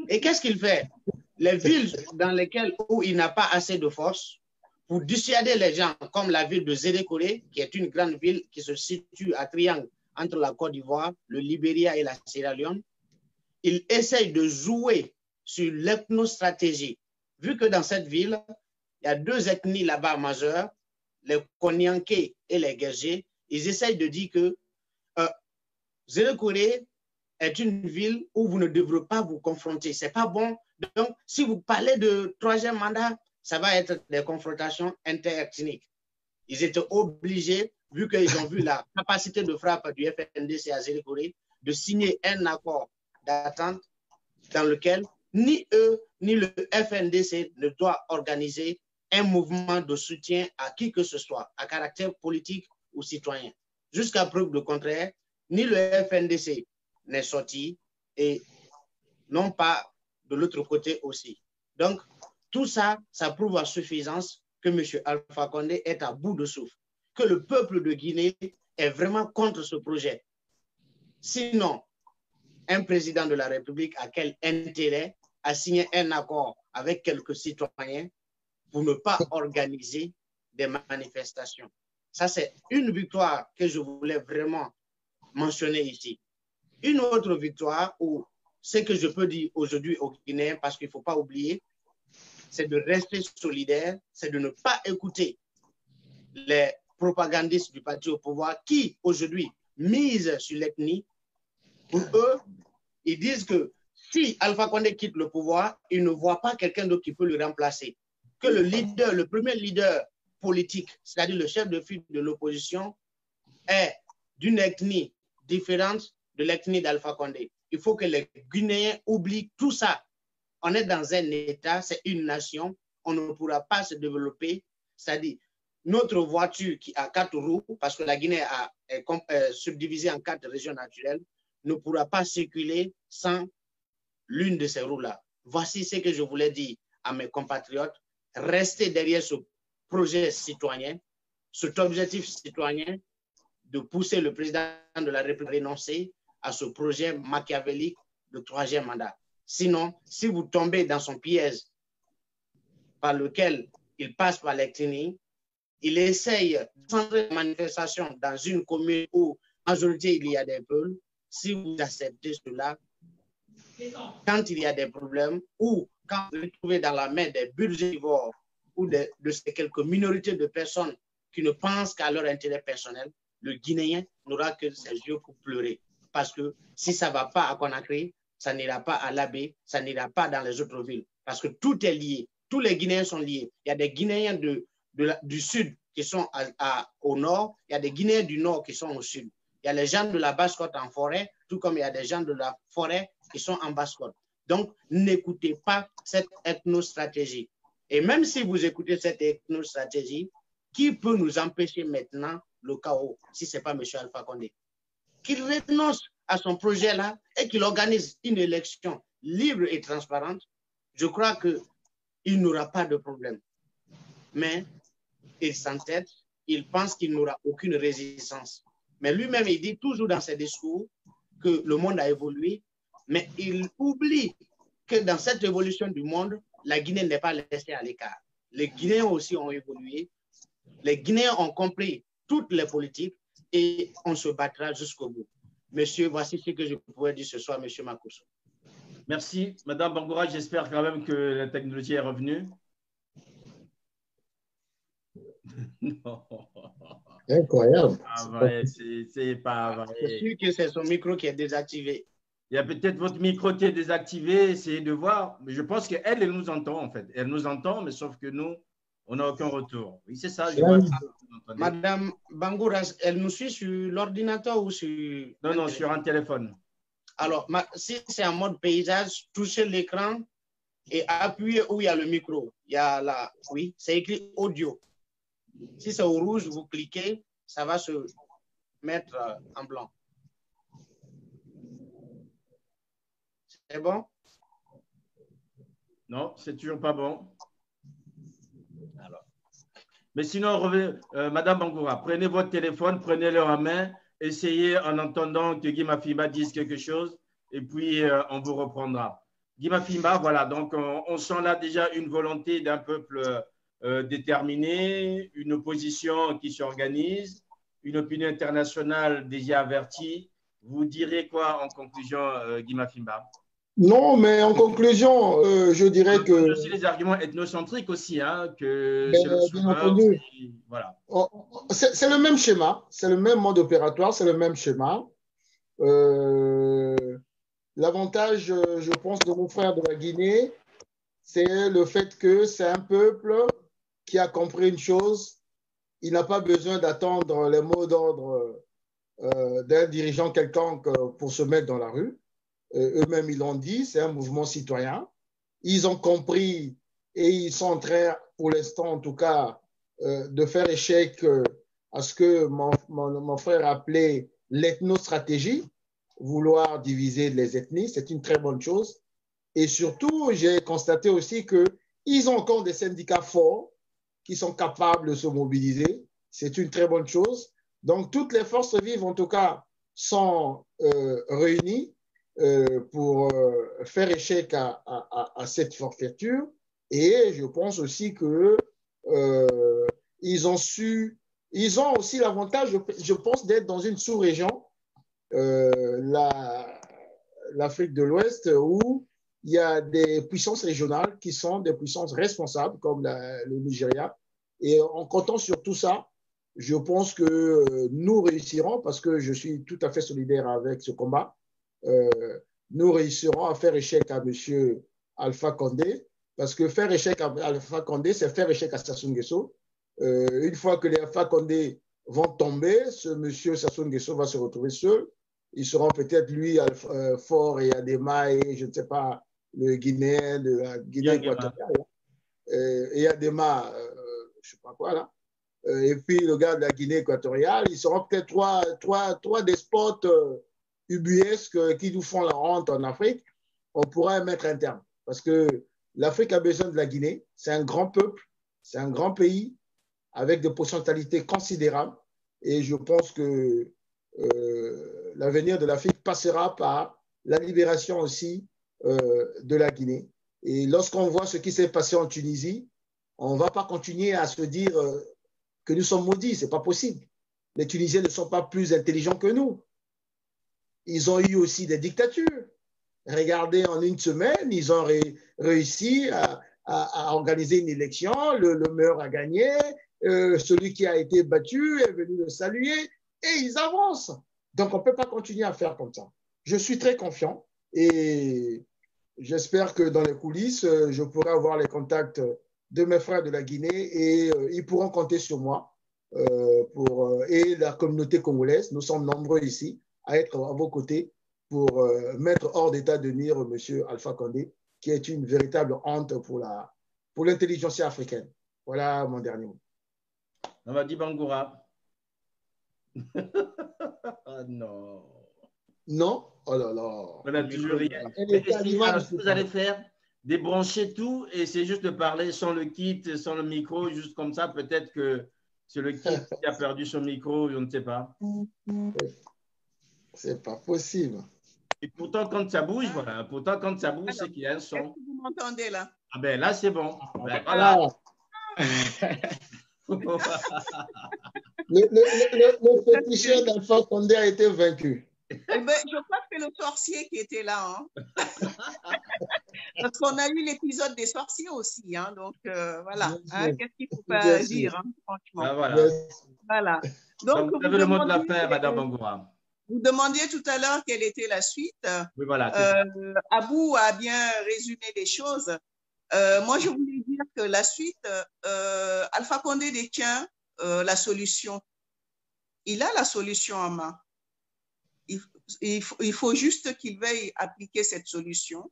Et qu'est-ce qu'il fait? Les villes dans lesquelles où il n'a pas assez de force pour dissuader les gens, comme la ville de Zérékoré, qui est une grande ville qui se situe à triangle entre la Côte d'Ivoire, le Libéria et la Sierra Leone, il essaye de jouer sur l'ethnostratégie. Vu que dans cette ville, il y a 2 ethnies là-bas majeures, les Konyanké et les Guergé, ils essayent de dire que Zérékoré est une ville où vous ne devrez pas vous confronter. Ce n'est pas bon. Donc, si vous parlez de 3e mandat, ça va être des confrontations interethniques. Ils étaient obligés, vu qu'ils ont vu la capacité de frappe du FNDC à Zérékoré, de signer un accord d'attente dans lequel ni eux, ni le FNDC ne doivent organiser un mouvement de soutien à qui que ce soit, à caractère politique ou citoyen. Jusqu'à preuve du contraire, ni le FNDC n'est sorti et non pas de l'autre côté aussi. Donc, tout ça, ça prouve à suffisance que M. Alpha Condé est à bout de souffle, que le peuple de Guinée est vraiment contre ce projet. Sinon, un président de la République a quel intérêt à signer un accord avec quelques citoyens pour ne pas organiser des manifestations? Ça, c'est une victoire que je voulais vraiment mentionner ici. Une autre victoire, ou ce que je peux dire aujourd'hui aux Guinéens, parce qu'il ne faut pas oublier, c'est de rester solidaire, c'est de ne pas écouter les propagandistes du parti au pouvoir qui, aujourd'hui, misent sur l'ethnie. Pour eux, ils disent que si Alpha Condé quitte le pouvoir, ils ne voient pas quelqu'un d'autre qui peut le remplacer. Que le leader, le premier leader politique, c'est-à-dire le chef de file de l'opposition, est d'une ethnie différente de l'ethnie d'Alpha Condé. Il faut que les Guinéens oublient tout ça. On est dans un État, c'est une nation, on ne pourra pas se développer. C'est-à-dire, notre voiture qui a 4 roues, parce que la Guinée est subdivisée en 4 régions naturelles, ne pourra pas circuler sans l'une de ces roues-là. Voici ce que je voulais dire à mes compatriotes. Restez derrière ce projet citoyen, cet objectif citoyen de pousser le président de la République à renoncer à ce projet machiavélique de 3e mandat. Sinon, si vous tombez dans son piège par lequel il passe par l'ethnie, il essaye de centrer la manifestation dans une commune où en majorité il y a des peuples. Si vous acceptez cela, quand il y a des problèmes ou quand vous vous trouvez dans la main des budgétivores ou de ces quelques minorités de personnes qui ne pensent qu'à leur intérêt personnel, le Guinéen n'aura que ses yeux pour pleurer. Parce que si ça ne va pas à Conakry, ça n'ira pas à l'Abbé, ça n'ira pas dans les autres villes. Parce que tout est lié. Tous les Guinéens sont liés. Il y a des Guinéens du sud qui sont au nord, il y a des Guinéens du nord qui sont au sud. Il y a les gens de la Basse-Côte en forêt, tout comme il y a des gens de la forêt qui sont en Basse-Côte. Donc, n'écoutez pas cette ethnostratégie. Et même si vous écoutez cette ethnostratégie, qui peut nous empêcher maintenant le chaos si ce n'est pas M. Alpha Condé? Qu'il renonce à son projet-là et qu'il organise une élection libre et transparente, je crois qu'il n'aura pas de problème. Mais il s'entête, il pense qu'il n'aura aucune résistance. Mais lui-même, il dit toujours dans ses discours que le monde a évolué, mais il oublie que dans cette évolution du monde, la Guinée n'est pas laissée à l'écart. Les Guinéens aussi ont évolué. Les Guinéens ont compris toutes les politiques et on se battra jusqu'au bout. Monsieur, voici ce que je pourrais dire ce soir, monsieur Makosso. Merci. Madame Bangoura, j'espère quand même que la technologie est revenue. Non. Incroyable. C'est pas vrai. Je suis sûr que c'est son micro qui est désactivé. Il y a peut-être votre micro qui est désactivé, essayez de voir. Mais je pense qu'elle, elle nous entend en fait. Elle nous entend, mais sauf que nous, on n'a aucun retour. Oui, c'est ça. Je vois Madame Bangoura, elle nous suit sur l'ordinateur ou sur… Non, sur un téléphone. Alors, si c'est en mode paysage, touchez l'écran et appuyez où il y a le micro. Il y a là, oui, c'est écrit audio. Si c'est au rouge, vous cliquez, ça va se mettre en blanc. C'est bon? Non, c'est toujours pas bon. Alors. Mais sinon, Madame Bangoura, prenez votre téléphone, prenez-le en main, essayez en entendant que Guy Mafimba dise quelque chose et puis on vous reprendra. Guy Mafimba, voilà, donc on sent là déjà une volonté d'un peuple déterminé, une opposition qui s'organise, une opinion internationale déjà avertie. Vous direz quoi en conclusion, Guy Mafimba? Non, mais en conclusion, je dirais que… Il y a aussi les arguments ethnocentriques aussi, hein, que c'est le bien entendu. Voilà. C'est le même schéma, c'est le même mode opératoire, c'est le même schéma. L'avantage, je pense, de mon frère de la Guinée, c'est le fait que c'est un peuple qui a compris une chose. Il n'a pas besoin d'attendre les mots d'ordre d'un dirigeant quelconque pour se mettre dans la rue. Eux-mêmes, ils l'ont dit, c'est un mouvement citoyen. Ils ont compris et ils sont en train, pour l'instant en tout cas, de faire échec à ce que mon frère appelait l'ethnostratégie, vouloir diviser les ethnies, c'est une très bonne chose. Et surtout, j'ai constaté aussi qu'ils ont encore des syndicats forts qui sont capables de se mobiliser. C'est une très bonne chose. Donc, toutes les forces vives, en tout cas, sont réunies pour faire échec à cette forfaiture. Et je pense aussi que ils ont aussi l'avantage, je pense, d'être dans une sous-région, l'Afrique de l'Ouest, où il y a des puissances régionales qui sont des puissances responsables, comme le Nigeria. Et en comptant sur tout ça, je pense que nous réussirons, parce que je suis tout à fait solidaire avec ce combat, nous réussirons à faire échec à M. Alpha Condé, parce que faire échec à Alpha Condé, c'est faire échec à Sassou Nguesso. Une fois que les Alpha Condé vont tomber, ce monsieur Sassou Nguesso va se retrouver seul. Ils seront peut-être lui, Fort et Adema et je ne sais pas, le Guinéen de la Guinée équatoriale. Et Adema, je ne sais pas quoi là. Et puis le gars de la Guinée équatoriale, ils seront peut-être trois despotes ubuesques qui nous font la honte en Afrique. On pourra mettre un terme. Parce que l'Afrique a besoin de la Guinée. C'est un grand peuple, c'est un grand pays avec des potentialités considérables. Et je pense que l'avenir de l'Afrique passera par la libération aussi de la Guinée. Et lorsqu'on voit ce qui s'est passé en Tunisie, on ne va pas continuer à se dire que nous sommes maudits. Ce n'est pas possible. Les Tunisiens ne sont pas plus intelligents que nous. Ils ont eu aussi des dictatures. Regardez, en une semaine, ils ont réussi à organiser une élection. Le meilleur a gagné. Celui qui a été battu est venu le saluer. Et ils avancent. Donc, on ne peut pas continuer à faire comme ça. Je suis très confiant et j'espère que dans les coulisses, je pourrai avoir les contacts de mes frères de la Guinée et ils pourront compter sur moi et la communauté congolaise. Nous sommes nombreux ici à être à vos côtés pour mettre hors d'état de nuire M. Alpha Condé, qui est une véritable honte pour l'intelligence africaine. Voilà mon dernier mot. Mamadi Bangoura. Ah non. Non? Oh là là. On n'a toujours rien. Ce que vous allez faire, débrancher tout et c'est juste de parler sans le kit, sans le micro, juste comme ça. Peut-être que C'est le qui a perdu son micro, je ne sais pas. C'est pas possible. Et pourtant, quand ça bouge, voilà. Pourtant, quand ça bouge, c'est qu'il y a un Est-ce son. que vous m'entendez là? Ah ben là, c'est bon. Ben, voilà. Le féticheur d'Alpha Condé a été vaincu. Eh ben, je crois que c'est le sorcier qui était là. Hein. Parce qu'on a eu l'épisode des sorciers aussi. Hein, donc, voilà. Hein, qu'est-ce qu'il ne faut pas dire, hein, franchement. Ben, voilà. Voilà. Donc, vous avez le mot de la fin, Madame Bangoura. Vous demandiez tout à l'heure quelle était la suite. Oui, voilà. Abou a bien résumé les choses. Moi, je voulais dire que la suite, Alpha Condé détient la solution. Il a la solution en main. Il faut juste qu'il veuille appliquer cette solution,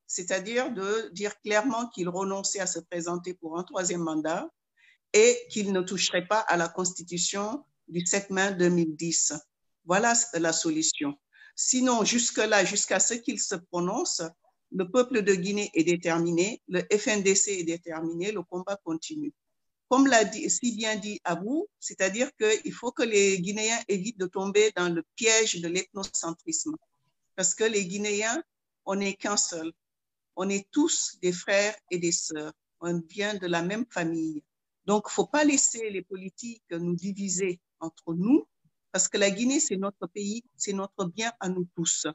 c'est-à-dire de dire clairement qu'il renonçait à se présenter pour un troisième mandat et qu'il ne toucherait pas à la Constitution du 7 mai 2010. Voilà la solution. Sinon, jusque-là, jusqu'à ce qu'il se prononce, le peuple de Guinée est déterminé, le FNDC est déterminé, le combat continue. Comme l'a si bien dit Abou, c'est-à-dire qu'il faut que les Guinéens évitent de tomber dans le piège de l'ethnocentrisme. Parce que les Guinéens, on n'est qu'un seul. On est tous des frères et des sœurs. On vient de la même famille. Donc, il ne faut pas laisser les politiques nous diviser entre nous, parce que la Guinée, c'est notre pays, c'est notre bien à nous tous.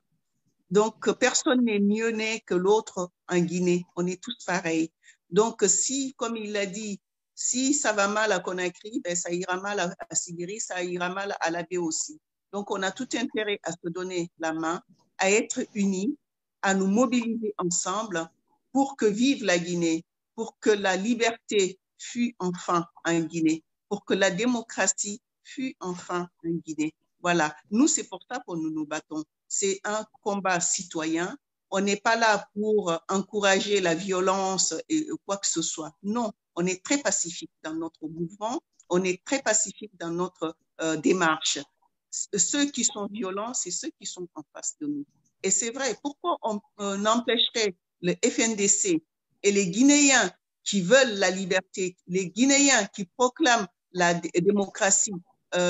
Donc, personne n'est mieux né que l'autre en Guinée. On est tous pareils. Donc, si, comme il l'a dit, si ça va mal à Conakry, ben ça ira mal à Sibérie, ça ira mal à la baie aussi. Donc, on a tout intérêt à se donner la main, à être unis, à nous mobiliser ensemble pour que vive la Guinée, pour que la liberté fût enfin en Guinée, pour que la démocratie fût enfin en Guinée. Voilà. Nous, c'est pour ça que nous nous battons. C'est un combat citoyen. On n'est pas là pour encourager la violence et quoi que ce soit. Non, on est très pacifique dans notre mouvement. On est très pacifique dans notre démarche. Ceux qui sont violents, c'est ceux qui sont en face de nous. Et c'est vrai, pourquoi on empêcherait le FNDC et les Guinéens qui veulent la liberté, les Guinéens qui proclament la démocratie,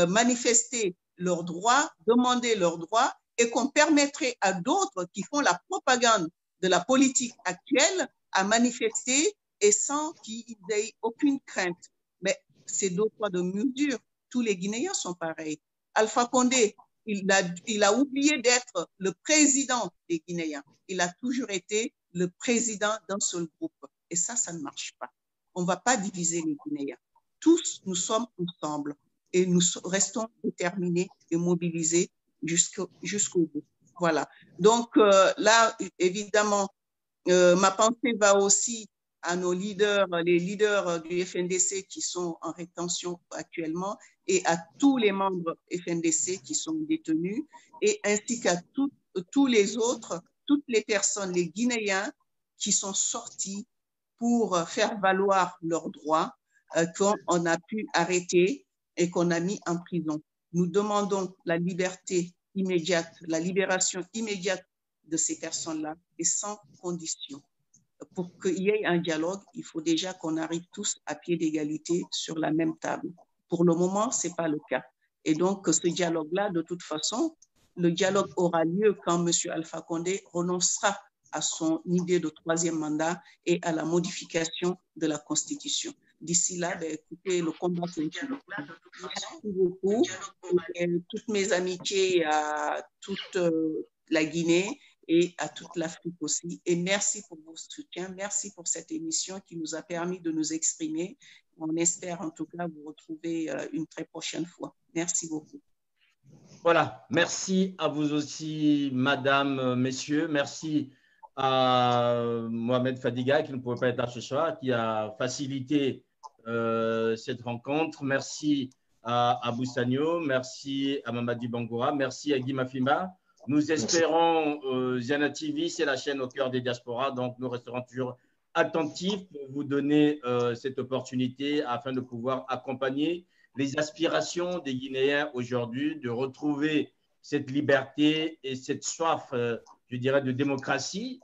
manifester leurs droits, demander leurs droits, et qu'on permettrait à d'autres qui font la propagande de la politique actuelle à manifester et sans qu'ils aient aucune crainte. Mais c'est deux poids deux mesures. Tous les Guinéens sont pareils. Alpha Condé, il a oublié d'être le président des Guinéens. Il a toujours été le président d'un seul groupe. Et ça ne marche pas. On ne va pas diviser les Guinéens. Tous, nous sommes ensemble et nous restons déterminés et mobilisés jusqu'au bout. Voilà. Donc là, évidemment, ma pensée va aussi à nos leaders, les leaders du FNDC qui sont en rétention actuellement et à tous les membres FNDC qui sont détenus et ainsi qu'à tous les autres, toutes les personnes, les Guinéens qui sont sortis pour faire valoir leurs droits qu'on a pu arrêter et qu'on a mis en prison. Nous demandons la liberté immédiate, la libération immédiate de ces personnes-là et sans condition. Pour qu'il y ait un dialogue, il faut déjà qu'on arrive tous à pied d'égalité sur la même table. Pour le moment, ce n'est pas le cas. Et donc, ce dialogue-là, de toute façon, le dialogue aura lieu quand M. Alpha Condé renoncera à son idée de troisième mandat et à la modification de la Constitution. D'ici là, ben, écoutez, le combat continue. Merci beaucoup. Et toutes mes amitiés à toute la Guinée et à toute l'Afrique aussi. Et merci pour vos soutiens. Merci pour cette émission qui nous a permis de nous exprimer. On espère en tout cas vous retrouver une très prochaine fois. Merci beaucoup. Voilà. Merci à vous aussi, madame, messieurs. Merci à Mohamed Fadiga qui ne pouvait pas être là ce soir, qui a facilité cette rencontre. Merci à Abou Sagno, merci à Mamadi Bangoura, merci à Guy Mafimba. Nous espérons, Ziana TV, c'est la chaîne au cœur des diasporas, donc nous resterons toujours attentifs pour vous donner cette opportunité afin de pouvoir accompagner les aspirations des Guinéens aujourd'hui, de retrouver cette liberté et cette soif, je dirais, de démocratie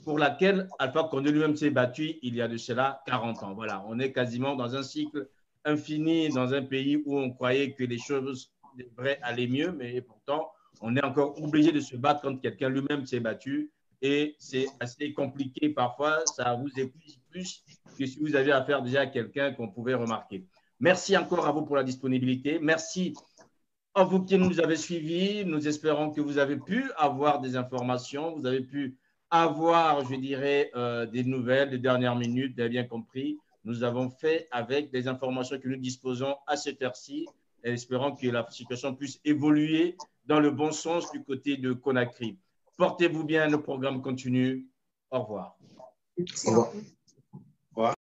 pour laquelle Alpha Condé lui-même s'est battu il y a de cela 40 ans. Voilà, on est quasiment dans un cycle infini dans un pays où on croyait que les choses devraient aller mieux, mais pourtant, on est encore obligé de se battre quand quelqu'un lui-même s'est battu. Et c'est assez compliqué parfois, ça vous épuise plus que si vous avez affaire déjà à quelqu'un qu'on pouvait remarquer. Merci encore à vous pour la disponibilité. Merci à vous qui nous avez suivis. Nous espérons que vous avez pu avoir des informations, vous avez pu avoir, je dirais, des nouvelles de dernière minute, vous avez bien compris. Nous avons fait avec les informations que nous disposons à cette heure-ci, et espérons que la situation puisse évoluer dans le bon sens du côté de Conakry. Portez-vous bien, le programme continue. Au revoir. Au revoir.